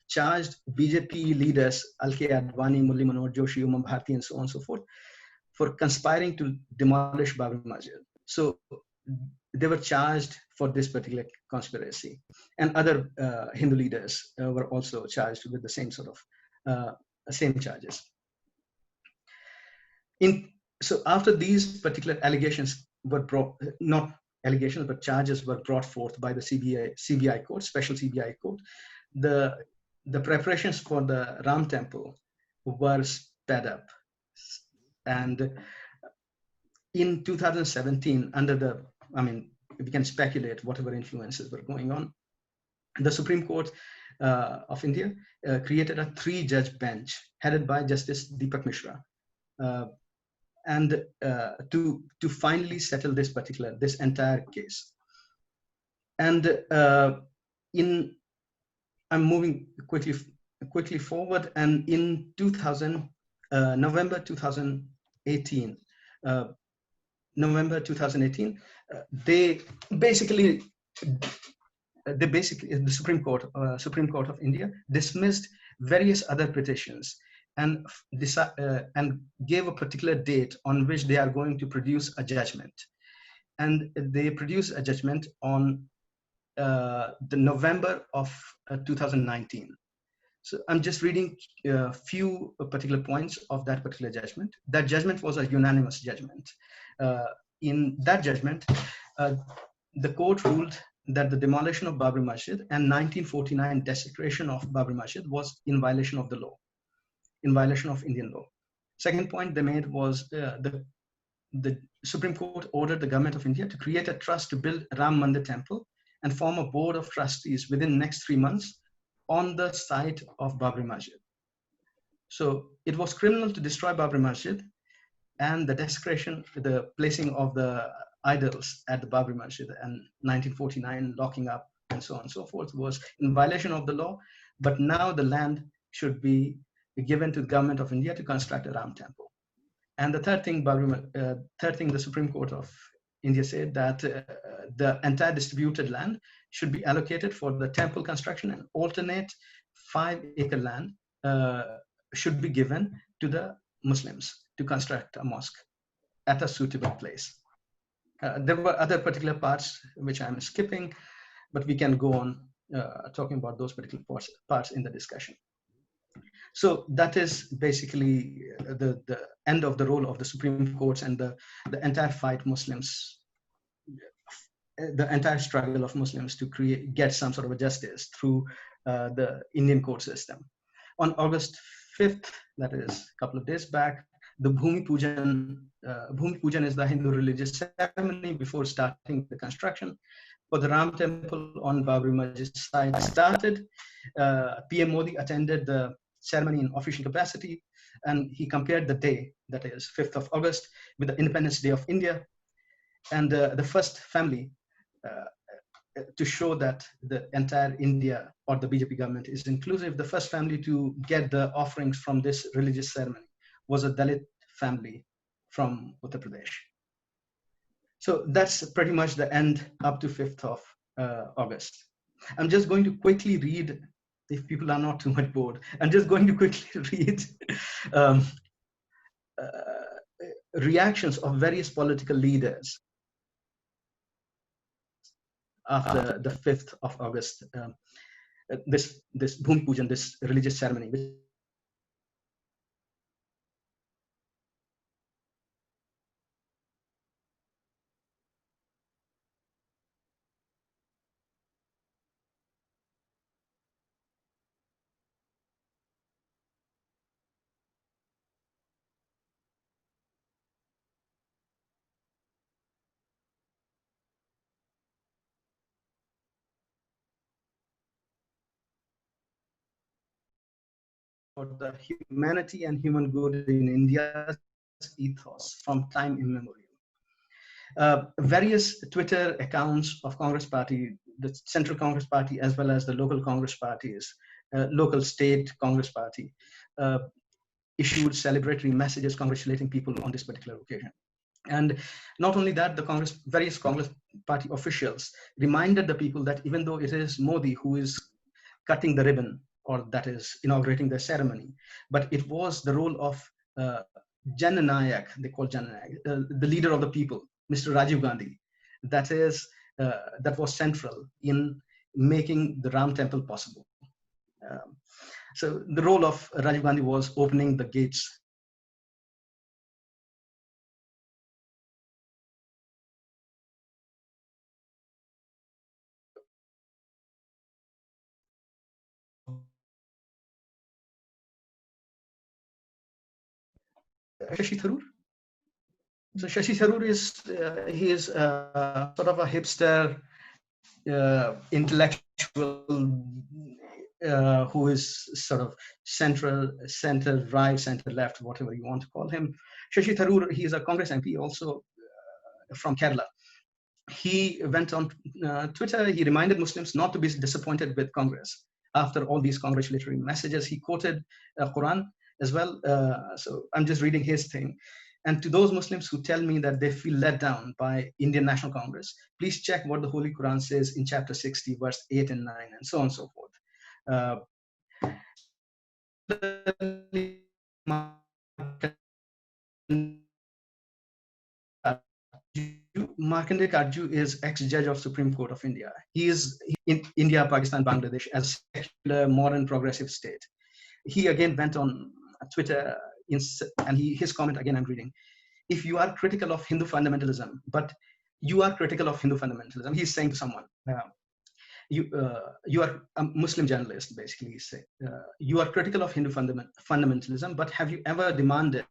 A: charged BJP leaders, Alke Advani, Murli Manohar Joshi, Uma Bharti, and so on and so forth, for conspiring to demolish Babri Masjid. So they were charged for this particular conspiracy. And other Hindu leaders were also charged with the same sort of, same charges. So after these particular allegations were brought, not allegations, but charges were brought forth by the CBI court, special CBI court, the preparations for the Ram Temple were sped up. And in 2017, we can speculate whatever influences were going on, the Supreme Court of India created a 3-judge bench headed by Justice Deepak Mishra. And to finally settle this entire case. And I'm moving quickly forward. And in November 2018, the Supreme Court of India dismissed various other petitions and gave a particular date on which they are going to produce a judgment. And they produced a judgment on the November of 2019. So I'm just reading a few particular points of that particular judgment. That judgment was a unanimous judgment. In that judgment, the court ruled that the demolition of Babri Masjid and 1949 desecration of Babri Masjid was in violation of the law, in violation of Indian law. Second point they made was the Supreme Court ordered the government of India to create a trust to build Ram Mandir temple and form a board of trustees within the next 3 months on the site of Babri Masjid. So it was criminal to destroy Babri Masjid, and the desecration, the placing of the idols at the Babri Masjid and 1949 locking up and so on and so forth was in violation of the law. But now the land should be given to the government of India to construct a Ram temple. And the third thing, the Supreme Court of India said that the entire distributed land should be allocated for the temple construction, and alternate 5-acre land should be given to the Muslims to construct a mosque at a suitable place. There were other particular parts which I'm skipping, but we can go on talking about those particular parts in the discussion. So that is basically the end of the role of the Supreme Courts and the entire fight Muslims, the entire struggle of Muslims to get some sort of a justice through the Indian court system. On August 5th, that is a couple of days back, the Bhumi Pujan is the Hindu religious ceremony before starting the construction for the Ram temple on Babri Masjid site started. PM Modi attended the ceremony in official capacity, and he compared the day, that is 5th of August, with the Independence Day of India. And the first family, to show that the entire India or the BJP government is inclusive, the first family to get the offerings from this religious ceremony was a Dalit family from Uttar Pradesh. So that's pretty much the end up to 5th of August. I'm just going to quickly read, if people are not too much bored, I'm just going to quickly read um, reactions of various political leaders after the 5th of August, this Bhumi Pujan, this religious ceremony, which for the humanity and human good in India's ethos from time immemorial. Various Twitter accounts of Congress Party, the Central Congress Party, as well as the local Congress parties, local state Congress Party, issued celebratory messages congratulating people on this particular occasion. And not only that, the various Congress Party officials reminded the people that even though it is Modi who is cutting the ribbon, or that is inaugurating the ceremony, but it was the role of Jananayak, they call Jananayak, the leader of the people, Mr. Rajiv Gandhi, that was central in making the Ram temple possible. So the role of Rajiv Gandhi was opening the gates. Shashi Tharoor. So Shashi Tharoor is he is sort of a hipster intellectual who is sort of center right, center left, whatever you want to call him. Shashi Tharoor, he is a Congress MP also from Kerala. He went on Twitter, he reminded Muslims not to be disappointed with Congress. After all these congratulatory messages, he quoted Quran as well. So I'm just reading his thing. And to those Muslims who tell me that they feel let down by Indian National Congress, please check what the Holy Quran says in chapter 60, verse 8 and 9, and so on and so forth. Markandeya Karju is ex-judge of Supreme Court of India. He is in India, Pakistan, Bangladesh as a secular, modern, progressive state. He again went on Twitter and his comment, again I'm reading, if you are critical of Hindu fundamentalism, but you are critical of Hindu fundamentalism, he's saying to someone, you are a Muslim journalist, basically, he's saying, you are critical of Hindu fundamentalism, but have you ever demanded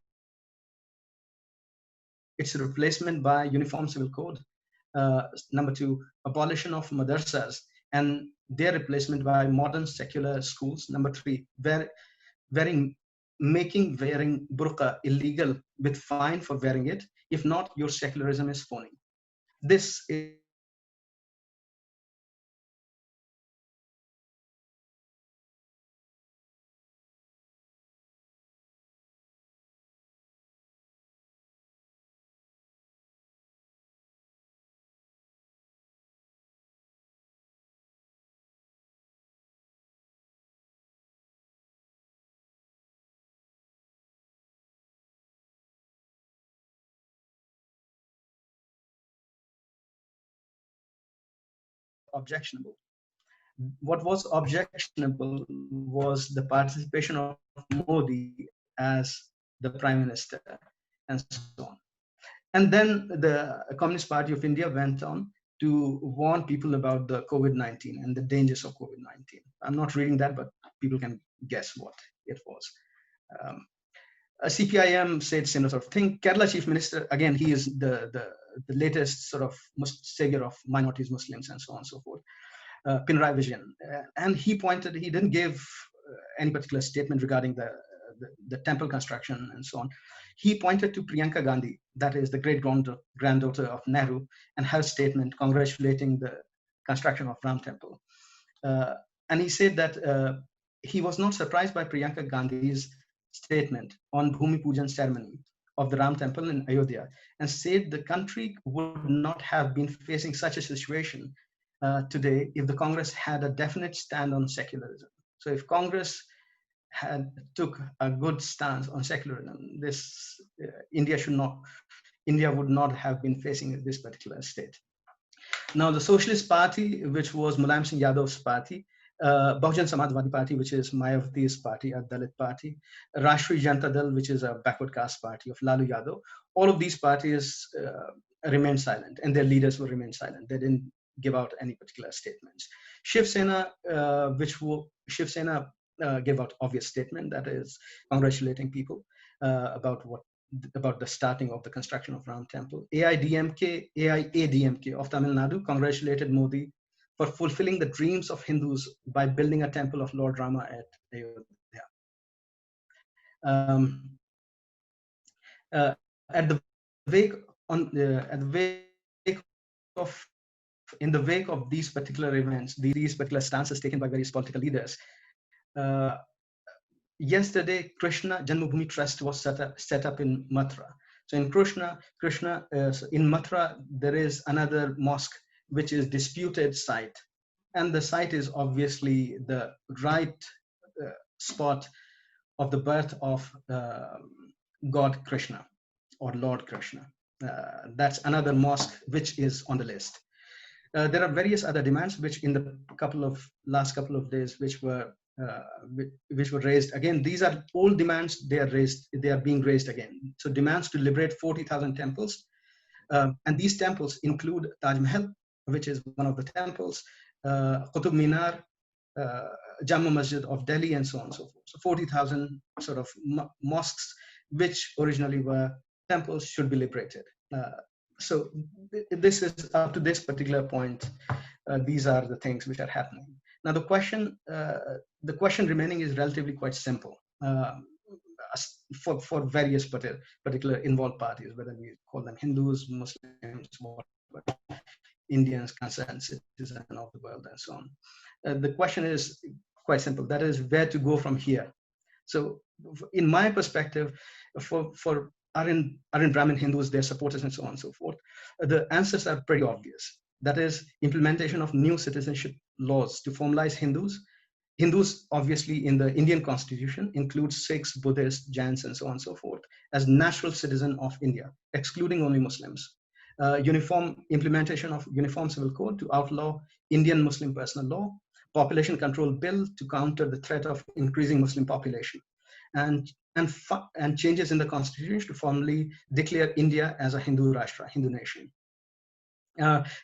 A: its replacement by Uniform Civil Code? Number two, abolition of madrasas and their replacement by modern secular schools. Number three, making wearing burqa illegal with fine for wearing it. If not, your secularism is phony. This is objectionable. What was objectionable was the participation of Modi as the Prime Minister and so on. And then the Communist Party of India went on to warn people about the COVID-19 and the dangers of COVID-19. I'm not reading that, but people can guess what it was. CPIM said similar sort of thing. Kerala Chief Minister, again, he is the latest sort of savior of minorities, Muslims, and so on and so forth. Pinarayi Vijayan, and he didn't give any particular statement regarding the temple construction and so on. He pointed to Priyanka Gandhi, that is the great granddaughter of Nehru, and her statement congratulating the construction of Ram Temple. And he said that he was not surprised by Priyanka Gandhi's statement on Bhumi Pujan ceremony, of the Ram temple in Ayodhya, and said the country would not have been facing such a situation today if the Congress had a definite stand on secularism. So if Congress had took a good stance on secularism, this India would not have been facing this particular state. Now, the Socialist Party, which was Mulayam Singh Yadav's party, Bahujan Samajwadi Party, which is Mayawati's party, a Dalit party, Rashtriya Janata Dal, which is a backward caste party of Lalu Yadav, all of these parties remained silent, and their leaders will remain silent. They didn't give out any particular statements. Shiv Sena, gave out obvious statement, that is congratulating people about the starting of the construction of Ram Temple. AIADMK of Tamil Nadu congratulated Modi for fulfilling the dreams of Hindus by building a temple of Lord Rama at Ayodhya. In the wake of these particular events, these particular stances taken by various political leaders, yesterday, Krishna Janmabhoomi Trust was set up in Mathura. So in in Mathura, there is another mosque which is disputed site, and the site is obviously the right spot of the birth of God Krishna or Lord Krishna. That's another mosque which is on the list. There are various other demands which in the last couple of days which were raised again. These are old demands. They are being raised again. So demands to liberate 40,000 temples, and these temples include Taj Mahal, which is one of the temples, Qutub Minar, Jama Masjid of Delhi, and so on and so forth. So 40,000 sort of mosques, which originally were temples, should be liberated. So this is up to this particular point. These are the things which are happening. Now the question remaining is relatively quite simple for various particular involved parties, whether we call them Hindus, Muslims, Indians, concerned citizens of the world, and so on. The question is quite simple. That is, where to go from here. So in my perspective, for Aryan Brahmin Hindus, their supporters, and so on and so forth, the answers are pretty obvious. That is, implementation of new citizenship laws to formalize Hindus. Hindus, obviously, in the Indian constitution include Sikhs, Buddhists, Jains, and so on and so forth as natural citizen of India, excluding only Muslims. Implementation of uniform civil code to outlaw Indian Muslim personal law, population control bill to counter the threat of increasing Muslim population, and changes in the constitution to formally declare India as a Hindu Rashtra, Hindu nation.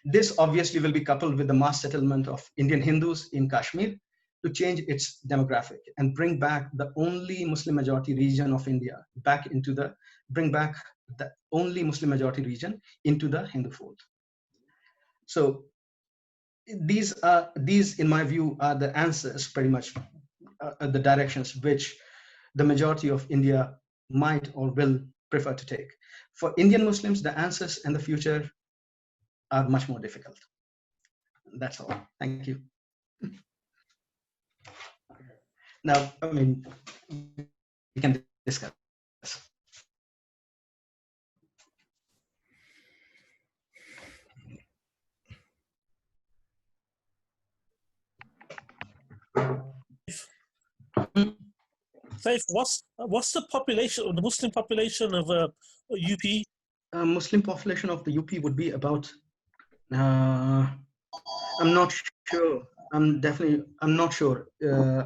A: This obviously will be coupled with the mass settlement of Indian Hindus in Kashmir to change its demographic and bring back the only Muslim majority region of India bring back the only Muslim majority region into the Hindu fold. So these, in my view, are the answers, pretty much the directions which the majority of India might or will prefer to take. For Indian Muslims, the answers and the future are much more difficult. That's all. Thank you. Now, I mean, we can discuss.
E: Saif, what's the population, the Muslim population of UP?
A: Muslim population of the UP would be about, I'm not sure. I'm not sure.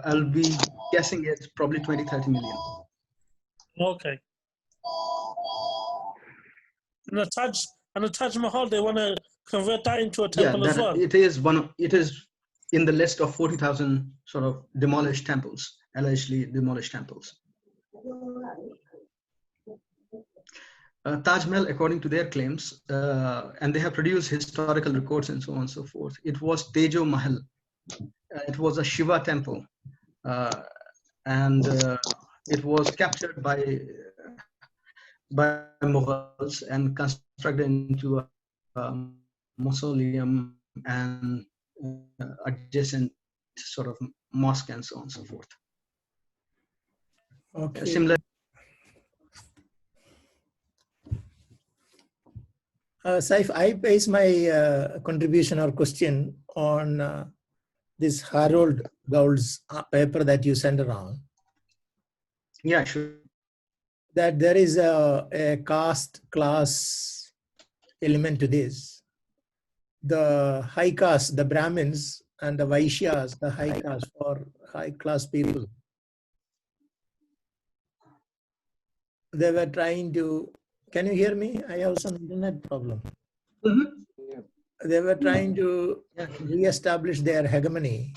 A: I'll be guessing it's probably 20-30 million.
E: Okay. And the Taj Mahal, they want to convert that into a temple as well.
A: It is in the list of 40,000 sort of demolished temples, allegedly demolished temples. Taj Mahal, according to their claims, and they have produced historical records and so on and so forth, it was Tejo Mahal. It was a Shiva temple, and it was captured by Mughals and constructed into a mausoleum and adjacent sort of mosque and so on and so forth.
C: Okay.
A: Similar.
C: Saif, I base my contribution or question on this Harold Gould's paper that you sent around.
A: Yeah, sure.
C: That there is a caste class element to this. The high caste, the Brahmins and the Vaishyas, the high caste for high class people, they were trying to, can you hear me? I have some internet problem. They were trying to re-establish their hegemony,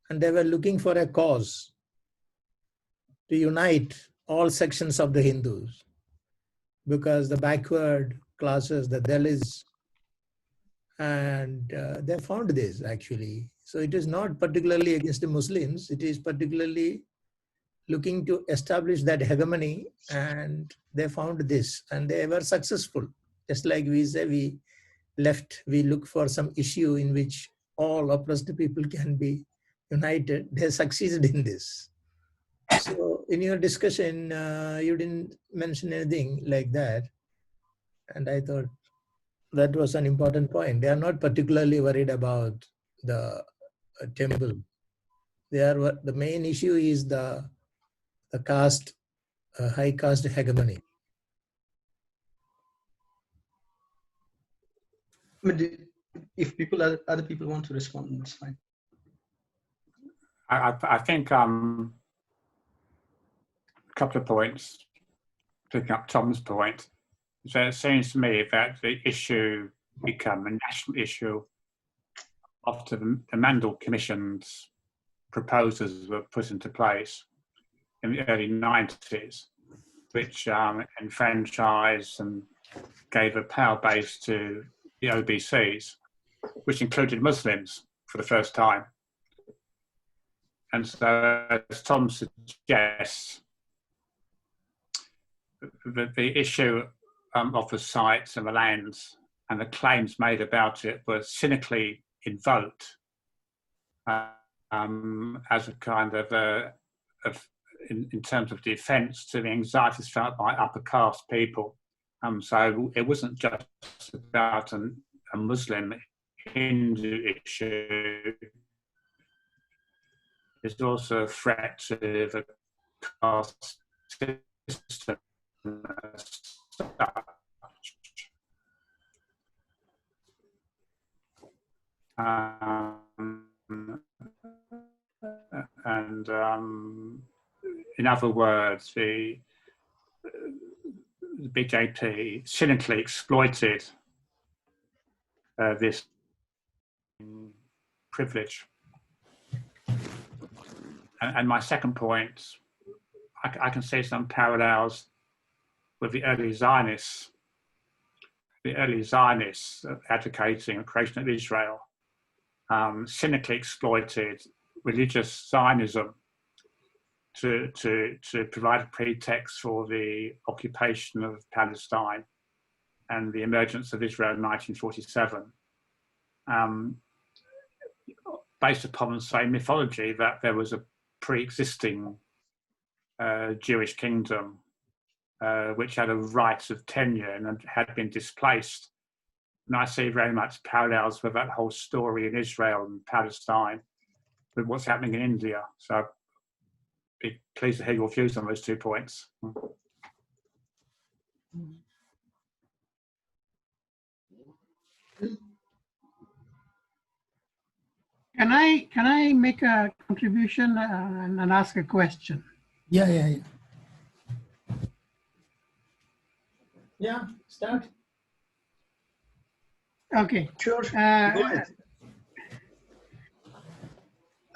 C: and they were looking for a cause to unite all sections of the Hindus, because the backward classes, the Dalits, and they found this actually. So it is not particularly against the Muslims, it is particularly looking to establish that hegemony, and they found this and they were successful. Just like we say, we look for some issue in which all oppressed people can be united. They succeeded in this. So in your discussion, you didn't mention anything like that. And I thought that was an important point. They are not particularly worried about the temple. The main issue is the caste, high caste hegemony.
A: I mean, if other people want to respond, that's fine.
F: I think a couple of points, picking up Tom's point. So it seems to me that the issue become a national issue after the Mandel Commission's proposals were put into place in the early 90s, which enfranchised and gave a power base to the OBCs, which included Muslims for the first time. And so, as Tom suggests, the issue of the sites and the lands and the claims made about it were cynically invoked as a kind of in terms of defence to the anxieties felt by upper caste people. So it wasn't just about a Muslim Hindu issue. It's also a threat to the caste system as such. And in other words, the BJP cynically exploited this privilege. And my second point, I can see some parallels with the early Zionists. The early Zionists advocating the creation of Israel cynically exploited religious Zionism to provide a pretext for the occupation of Palestine and the emergence of Israel in 1947, based upon the same mythology that there was a pre-existing Jewish kingdom which had a right of tenure and had been displaced. And I see very much parallels with that whole story in Israel and Palestine with what's happening in India. So I'd be pleased to hear your views on those 2 points.
G: Can I make a contribution and ask a question?
C: Yeah, start.
G: Okay.
A: Sure. Go ahead.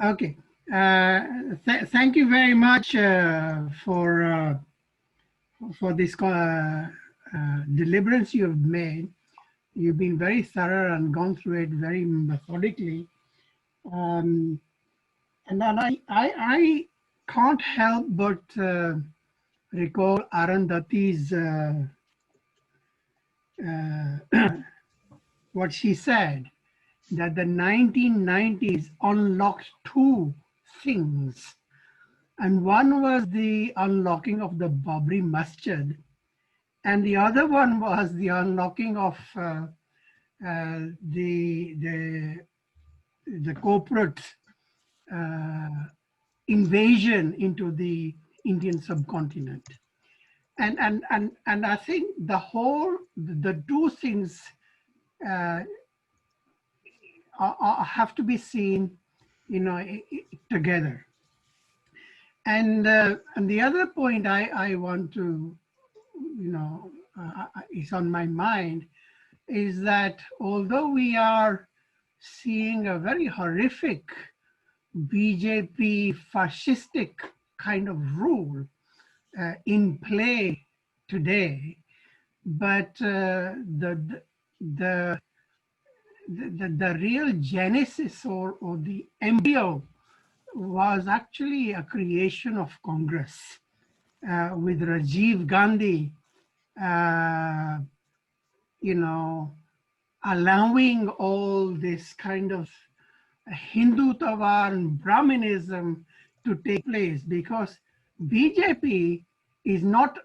G: Okay. Thank you very much for this deliverance you have made. You've been very thorough and gone through it very methodically. And then I can't help but recall Arundhati's what she said, that the 1990s unlocked 2 things. And one was the unlocking of the Babri Masjid, and the other one was the unlocking of the corporate invasion into the Indian subcontinent. And I think the two things have to be seen, together. And the other point I want to, is on my mind, is that although we are seeing a very horrific BJP fascistic kind of rule in play today, but the real genesis or the embryo was actually a creation of Congress with Rajiv Gandhi, allowing all this kind of Hindutva and Brahminism to take place, because BJP is not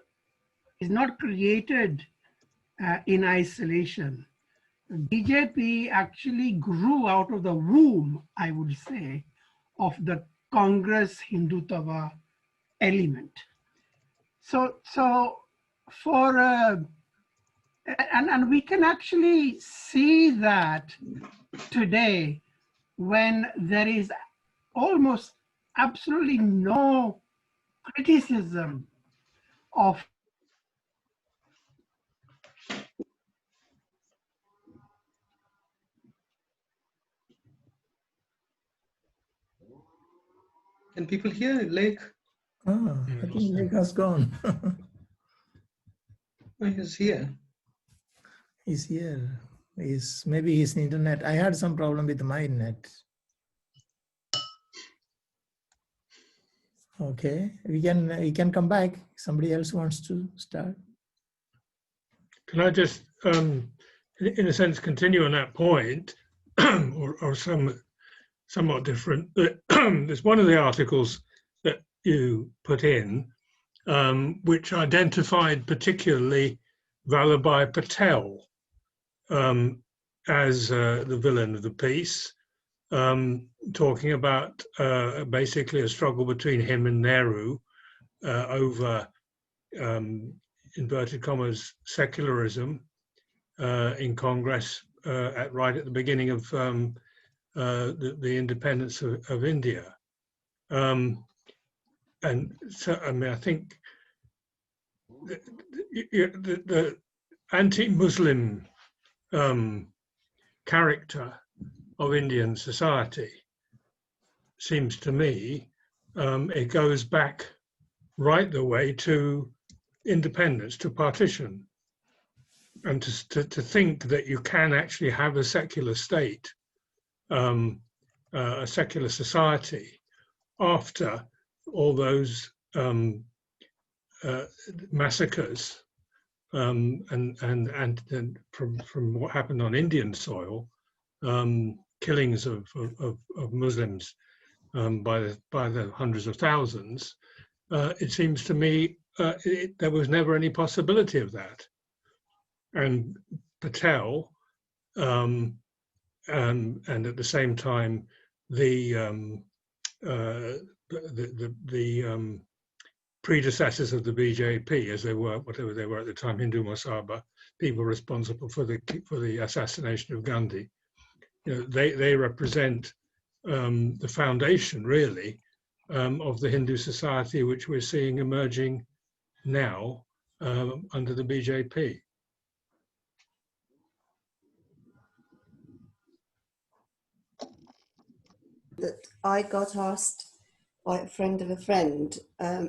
G: created in isolation. BJP actually grew out of the womb, I would say, of the Congress Hindutva element. So for and we can actually see that today, when there is almost absolutely no criticism of
A: Can people hear Lake?
C: Ah, I think Lake has gone.
A: Oh, he's here.
C: He's here. Maybe his internet. I had some problem with my net. Okay, we can come back. Somebody else wants to start.
D: Can I just, in a sense, continue on that point, or somewhat different? There's one of the articles that you put in, which identified particularly Vallabhai Patel as the villain of the piece, talking about basically a struggle between him and Nehru over, inverted commas, secularism in Congress right at the beginning of the independence of India. And so, I mean, I think the anti-Muslim character of Indian society seems to me, it goes back right the way to independence, to partition, and to think that you can actually have a secular state, a secular society, after all those massacres and from what happened on Indian soil, killings of Muslims by the hundreds of thousands. It seems to me there was never any possibility of that. And Patel, and at the same time, the predecessors of the BJP, as they were, whatever they were at the time, Hindu Masaba, people responsible for the assassination of Gandhi, they represent the foundation, really, of the Hindu society which we're seeing emerging now under the BJP.
H: That I got asked by a friend of a friend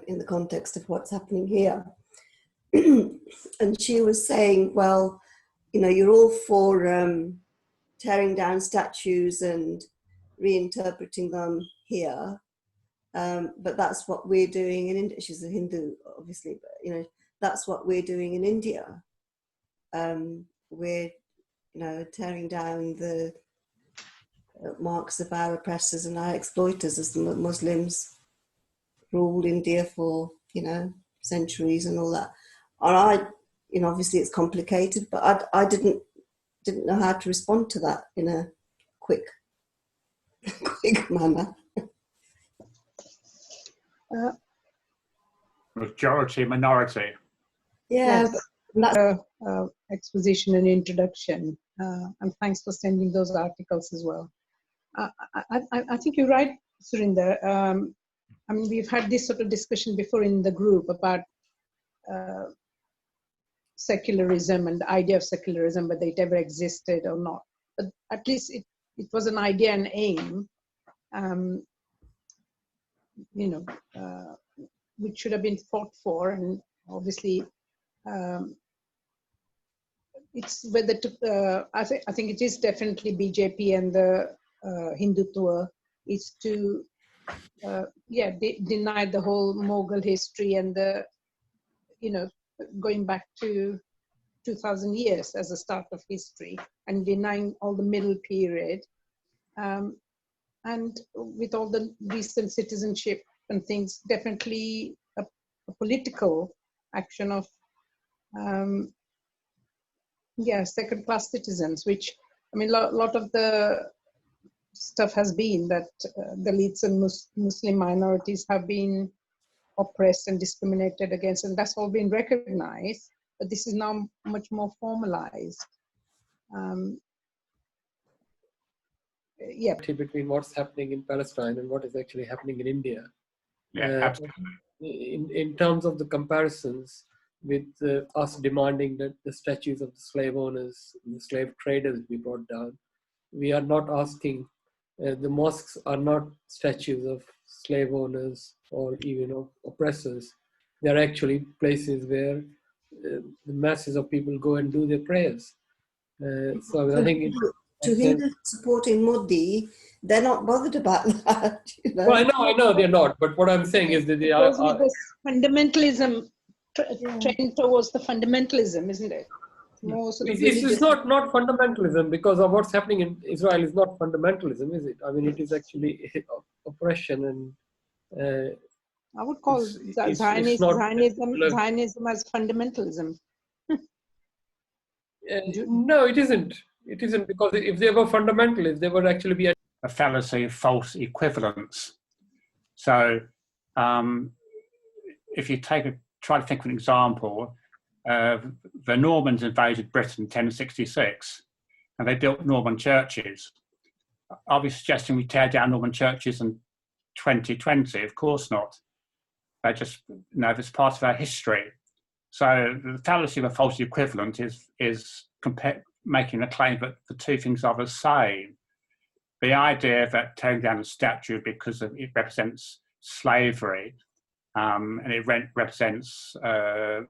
H: in the context of what's happening here. And she was saying, well, you're all for tearing down statues and reinterpreting them here, but that's what we're doing in India. She's a Hindu, obviously, but that's what we're doing in India. We're tearing down the marks of our oppressors and our exploiters as the Muslims ruled India for centuries and all that. And you know, obviously it's complicated, but I didn't know how to respond to that in a quick manner.
F: Majority, minority.
H: Yeah.
B: Yes. Exposition and introduction, and thanks for sending those articles as well. I think you're right, Surinder. I mean, we've had this sort of discussion before in the group about secularism and the idea of secularism, whether it ever existed or not. But at least it was an idea and aim, you know, which should have been fought for. And obviously, it's whether to, I think it is definitely BJP and the Hindutva is to, deny the whole Mughal history and the, you know, going back to 2000 years as a start of history and denying all the middle period. And with all the recent citizenship and things, definitely a political action of, second-class citizens, which, I mean, a lot of the stuff has been that Dalits and Muslim minorities have been oppressed and discriminated against, and that's all been recognized, but this is now much more formalized.
I: Between what's happening in Palestine and what is actually happening in India.
F: Yeah, absolutely.
I: In terms of the comparisons with us demanding that the statues of the slave owners, the slave traders be brought down, we are not asking, the mosques are not statues of slave owners or even of oppressors. They're actually places where the masses of people go and do their prayers. So I think
H: to Hindus supporting Modi, they're not bothered about that. You know?
I: Well, I know they're not. But what I'm saying is that they
B: are. With this fundamentalism trend towards the fundamentalism, isn't it? More sort of
I: it's not fundamentalism, because of what's happening in Israel is not fundamentalism, is it? I mean, it is actually oppression and.
B: I would call Zionism as fundamentalism.
I: No, it isn't. It isn't, because if they were fundamentalists, they would actually be
F: a fallacy of false equivalence. So, if you try to think of an example, the Normans invaded Britain in 1066, and they built Norman churches. Are we suggesting we tear down Norman churches in 2020? Of course not. They just, it's part of our history. So the fallacy of a false equivalent is making a claim that the two things are the same. The idea that tearing down a statue because it represents slavery, and it represents the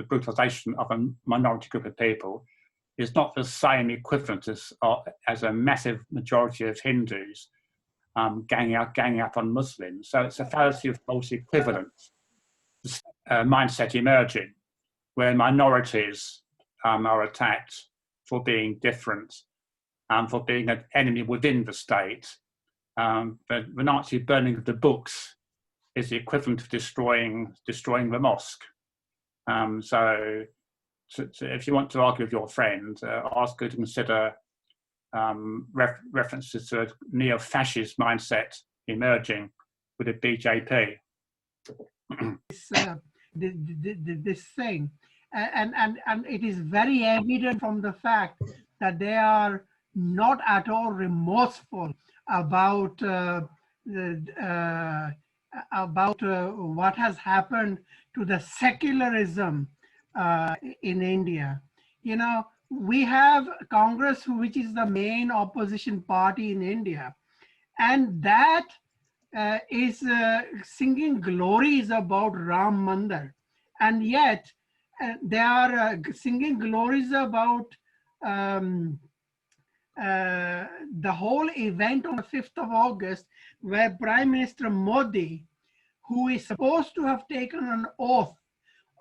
F: brutalization of a minority group of people, is not the same equivalent as a massive majority of Hindus ganging up on Muslims. So it's a fallacy of false equivalence mindset emerging, where minorities are attacked for being different, for being an enemy within the state. But the Nazi burning of the books is the equivalent of destroying the mosque. So if you want to argue with your friend, ask her to consider references to a neo-fascist mindset emerging with the BJP.
G: This thing, and it is very evident from the fact that they are not at all remorseful about what has happened to the secularism in India. You know, we have Congress, which is the main opposition party in India, and that is singing glories about Ram Mandir, and yet they are singing glories about the whole event on the 5th of August, where Prime Minister Modi, who is supposed to have taken an oath,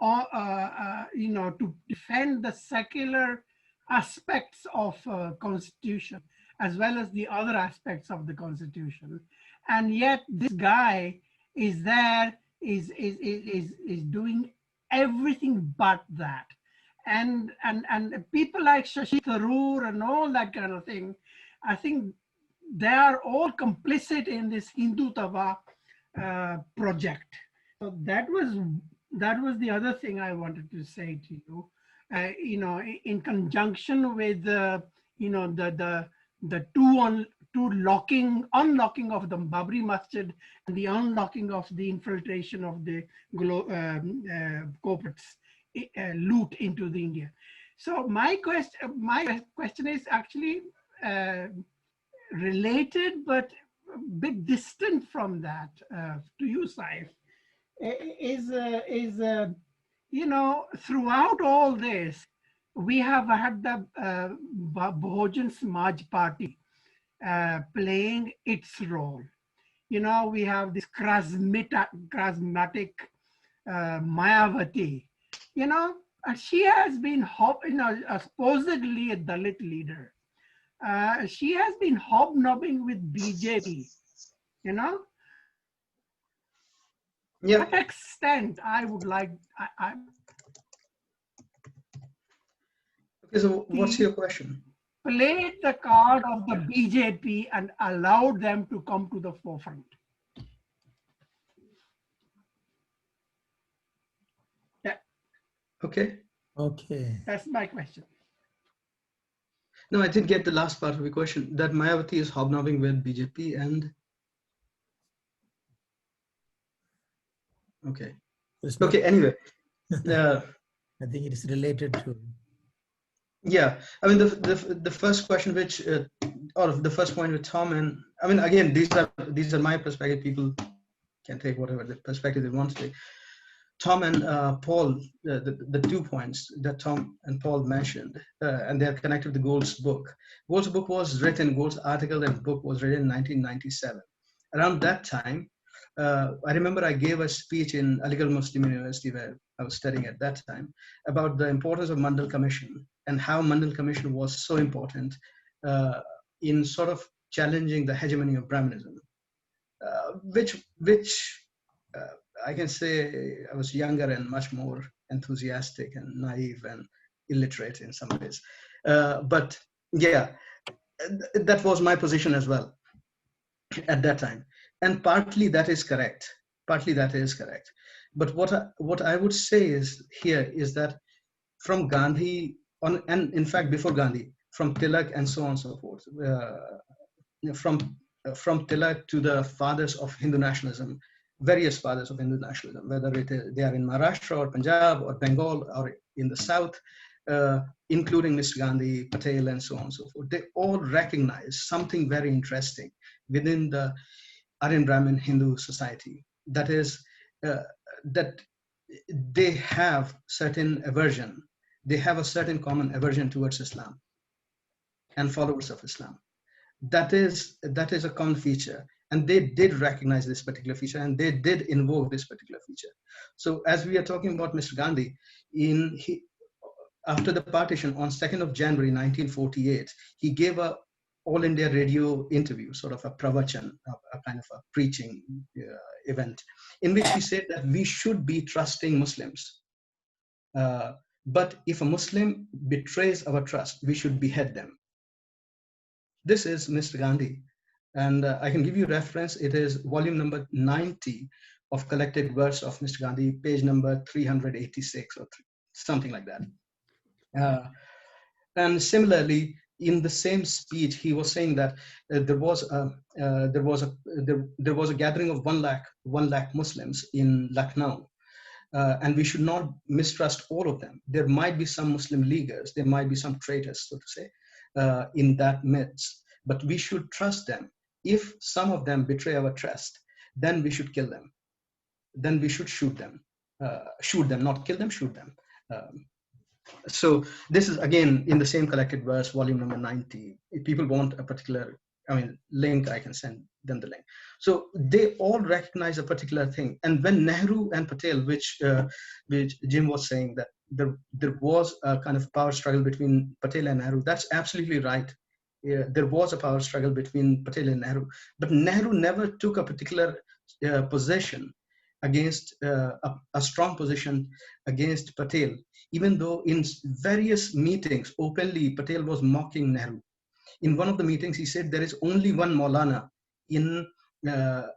G: to defend the secular aspects of Constitution, as well as the other aspects of the Constitution, and yet this guy is there, is doing everything but that. and people like Shashi Tharoor and all that kind of thing, I think they are all complicit in this Hindutva project. So that was the other thing I wanted to say to you. You know, in conjunction with you know, the unlocking of the Babri Masjid and the unlocking of the infiltration of the corporates loot into the India. So my question is actually related, but a bit distant from that to you, Saif. You know, throughout all this, we have had the Bahujan Samaj Party playing its role. You know, we have this charismatic Mayavati. You know, she has been, supposedly a Dalit leader. She has been hobnobbing with BJP, you know?
A: Yeah.
G: To what extent I would like,
A: Okay, so what's your question?
G: Played the card of the BJP and allowed them to come to the forefront. Yeah.
A: Okay.
C: Okay.
G: That's my question.
A: No, I didn't get the last part of the question. That Mayavati is hobnobbing with BJP and... Okay. Okay, anyway.
C: I think it is related to...
A: Yeah, I mean, the first question which, or the first point with Tom, and I mean, again, these are my perspective. People can take whatever the perspective they want to take. Tom and Paul, the 2 points that Tom and Paul mentioned, and they're connected with the Gould's book. Gould's book was written, Gould's article and book was written in 1997. Around that time, I remember I gave a speech in Aligarh Muslim University where I was studying at that time about the importance of Mandal Commission and how Mandal Commission was so important in sort of challenging the hegemony of Brahmanism, which I can say I was younger and much more enthusiastic and naive and illiterate in some ways. But yeah, that was my position as well at that time. And partly that is correct. Partly that is correct. But what I would say is here is that from Gandhi on, and in fact before Gandhi, from Tilak and so on and so forth, from Tilak to the fathers of Hindu nationalism, various fathers of Hindu nationalism, whether they are in Maharashtra or Punjab or Bengal or in the South, including Mr. Gandhi, Patel, and so on and so forth, they all recognize something very interesting within the Aryan Brahmin Hindu society. That is, that they have certain aversion. They have a certain common aversion towards Islam and followers of Islam. That is a common feature. And they did recognize this particular feature and they did invoke this particular feature. So as we are talking about Mr. Gandhi, after the partition on 2nd of January 1948, he gave a All India Radio interview, sort of a pravachan, a kind of a preaching event, in which he said that we should be trusting Muslims. But if a Muslim betrays our trust, we should behead them. This is Mr. Gandhi. And I can give you reference. It is volume number 90 of Collected Verse of Mr. Gandhi, page number 386 or something like that. And similarly, in the same speech, he was saying that there was a gathering of 1 lakh Muslims in Lucknow, and we should not mistrust all of them. There might be some Muslim leaguers, there might be some traitors, so to say, in that midst, but we should trust them. If some of them betray our trust, then we should kill them. Then we should shoot them, not kill them, shoot them. So this is again in the same Collected Verse, volume number 90. If people want a particular, link, I can send them the link. So they all recognize a particular thing. And when Nehru and Patel, which Jim was saying that there was a kind of power struggle between Patel and Nehru, that's absolutely right. There was a power struggle between Patel and Nehru, but Nehru never took a particular position against a strong position against Patel, even though in various meetings openly Patel was mocking Nehru. In one of the meetings, he said there is only one Maulana in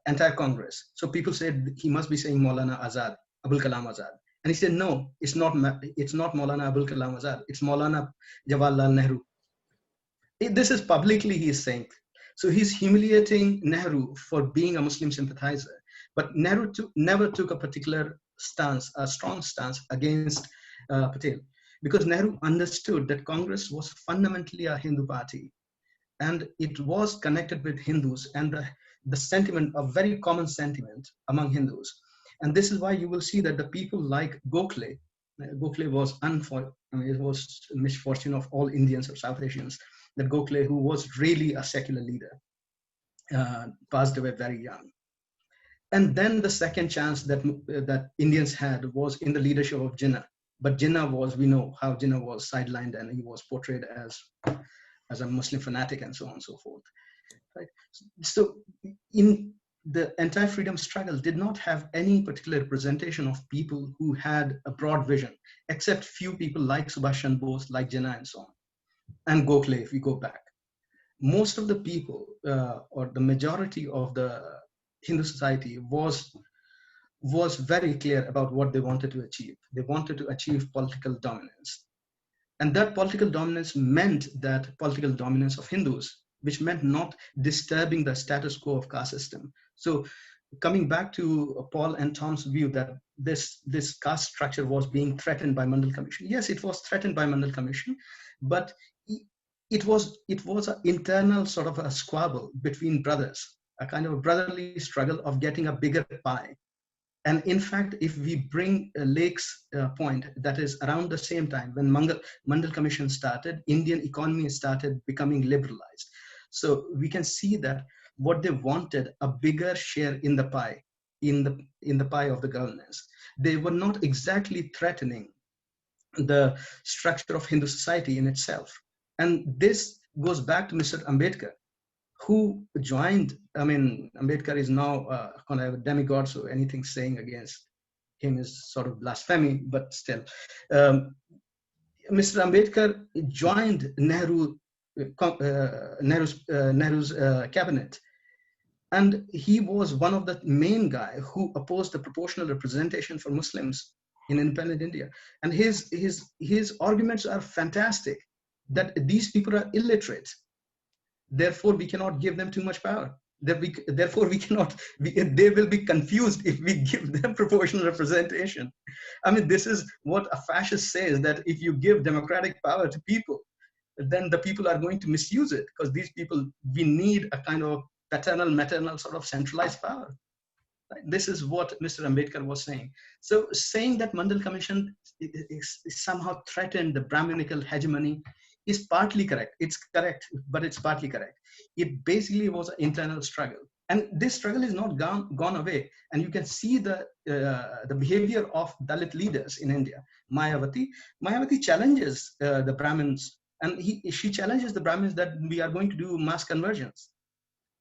A: entire Congress. So people said he must be saying Maulana Azad, Abul Kalam Azad. And he said, no, it's not Maulana Abul Kalam Azad, it's Maulana Jawaharlal Nehru. This is publicly he is saying. So he's humiliating Nehru for being a Muslim sympathizer. But Nehru never took a particular stance, a strong stance against Patel, because Nehru understood that Congress was fundamentally a Hindu party, and it was connected with Hindus and the sentiment, a very common sentiment among Hindus. And this is why you will see that the people like Gokhale was it was misfortune of all Indians or South Asians, that Gokhale, who was really a secular leader, passed away very young. And then the second chance that Indians had was in the leadership of Jinnah. But Jinnah was, we know how Jinnah was sidelined, and he was portrayed as a Muslim fanatic and so on and so forth. Right? So in the anti-freedom struggle did not have any particular representation of people who had a broad vision, except few people like Subhash Chandra Bose, like Jinnah and so on, and Gokhale if we go back. Most of the people, or the majority of the Hindu society was very clear about what they wanted to achieve. They wanted to achieve political dominance. And that political dominance meant that political dominance of Hindus, which meant not disturbing the status quo of caste system. So coming back to Paul and Tom's view that this caste structure was being threatened by Mandal Commission. Yes, it was threatened by Mandal Commission, but it was an internal sort of a squabble between brothers, a kind of a brotherly struggle of getting a bigger pie. And in fact, if we bring Lake's point, that is around the same time when Mandal Commission started, Indian economy started becoming liberalized. So we can see that what they wanted, a bigger share in the pie, in the pie of the governance. They were not exactly threatening the structure of Hindu society in itself. And this goes back to Mr. Ambedkar, who joined. I mean, Ambedkar is now kind of a demigod, so anything saying against him is sort of blasphemy, but still. Mr. Ambedkar joined Nehru's cabinet, and he was one of the main guy who opposed the proportional representation for Muslims in independent India. And his arguments are fantastic, that these people are illiterate. Therefore, we cannot give them too much power. Therefore, they will be confused if we give them proportional representation. I mean, this is what a fascist says, that if you give democratic power to people, then the people are going to misuse it, because these people, we need a kind of paternal, maternal sort of centralized power. Right? This is what Mr. Ambedkar was saying. So saying that Mandal Commission is somehow threatened the Brahminical hegemony is partly correct. It's correct, but it's partly correct. It basically was an internal struggle. And this struggle is not gone away. And you can see the behavior of Dalit leaders in India. Mayawati challenges the Brahmins, and she challenges the Brahmins that we are going to do mass conversions.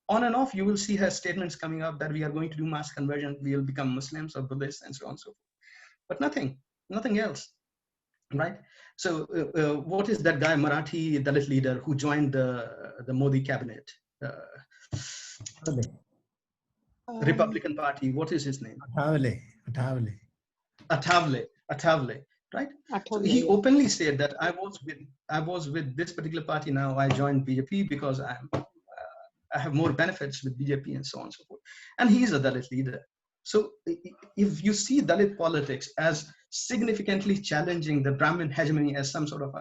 A: On and off, you will see her statements coming up that we are going to do mass conversion, we will become Muslims or Buddhists and so on and so forth. But nothing else, right? So what is that guy, Marathi Dalit leader who joined the Modi cabinet? Republican Party, what is his name?
C: Athavale,
A: right? So he openly said that I was with this particular party, now I joined BJP because I have more benefits with BJP and so on and so forth. And he is a Dalit leader. So if you see Dalit politics as significantly challenging the Brahmin hegemony as some sort of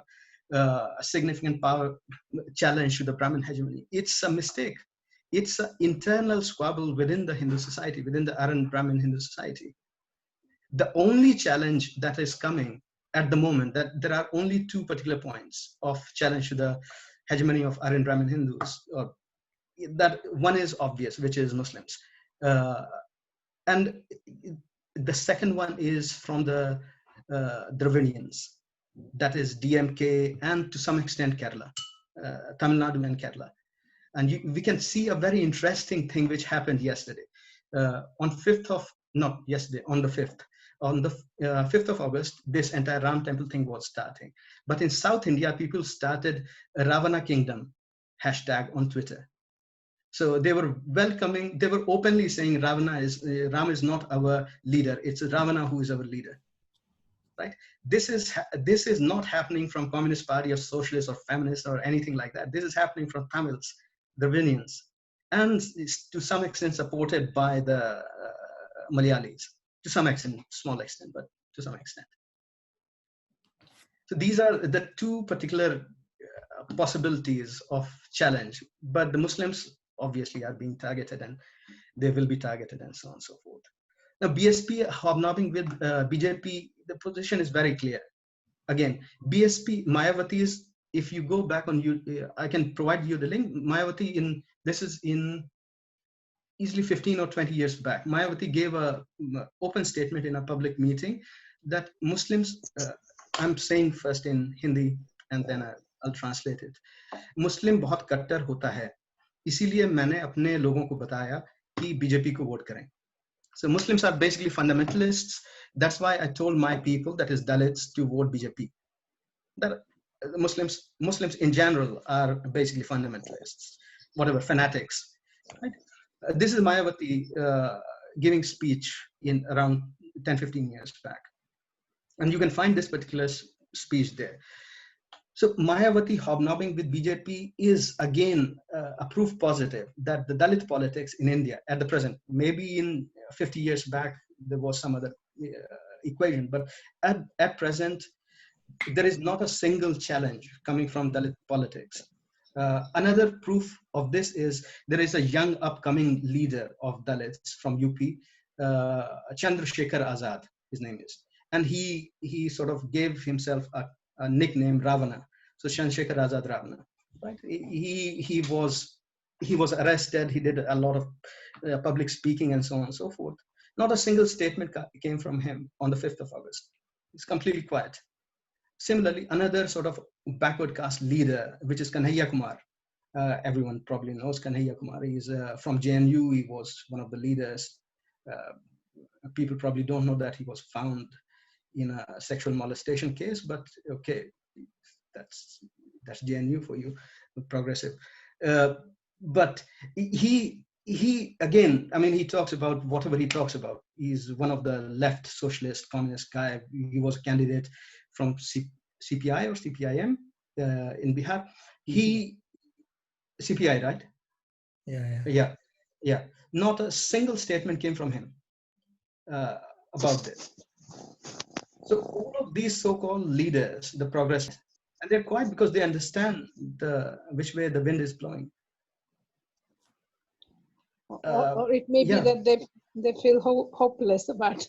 A: a significant power challenge to the Brahmin hegemony, it's a mistake. It's an internal squabble within the Hindu society, within the Aryan Brahmin Hindu society. The only challenge that is coming at the moment, that there are only two particular points of challenge to the hegemony of Aryan Brahmin Hindus, or that one is obvious, which is Muslims. And the second one is from the Dravidians, that is DMK and to some extent Kerala, Tamil Nadu and Kerala. And we can see a very interesting thing which happened yesterday. On 5th of not yesterday, on the 5th. On the 5th of August, this entire Ram Temple thing was starting. But in South India, people started Ravana Kingdom hashtag on Twitter. So they were welcoming, they were openly saying Ram is not our leader. It's Ravana who is our leader, right? This is not happening from Communist Party or socialists or feminists or anything like that. This is happening from Tamils, Dravidians, and is to some extent supported by the Malayalis, to some extent, small extent, but to some extent. So these are the two particular possibilities of challenge, but the Muslims obviously are being targeted and they will be targeted and so on and so forth. Now, BSP hobnobbing with BJP, the position is very clear. Again, BSP, Mayawati is, if you go back on you, I can provide you the link. Mayawati this is in easily 15 or 20 years back. Mayawati gave a open statement in a public meeting that Muslims, I'm saying first in Hindi and then I'll translate it. Muslim बहुत कट्टर होता है, इसीलिए मैंने अपने लोगों को बताया कि बीजेपी को वोट करें. So Muslims are basically fundamentalists. That's why I told my people, that is Dalits, to vote BJP. That Muslims in general are basically fundamentalists, whatever, fanatics. Right? This is Mayawati giving speech in around 10-15 years back. And you can find this particular speech there. So Mayawati hobnobbing with BJP is again a proof positive that the Dalit politics in India at the present, maybe in 50 years back, there was some other equation, but at present, there is not a single challenge coming from Dalit politics. Another proof of this is there is a young upcoming leader of Dalits from UP, Chandrasekhar Azad, his name is. And he sort of gave himself a nickname Ravana. So Chandrasekhar Azad Ravana, right? He was arrested. He did a lot of public speaking and so on and so forth. Not a single statement came from him on the 5th of August. It's completely quiet. Similarly, another sort of backward caste leader, which is Kanhaiya Kumar. Everyone probably knows Kanhaiya Kumar. He's from JNU. He was one of the leaders. People probably don't know that he was found in a sexual molestation case, but okay, that's JNU for you, progressive. But he again, I mean, he talks about whatever he talks about. He's one of the left socialist communist guy. He was a candidate from CPI or CPIM in Bihar. CPI, right? Yeah. Not a single statement came from him about this. So all of these so-called leaders, the progressive, and they're quiet because they understand which way the wind is blowing.
B: Or it may be that they feel hopeless about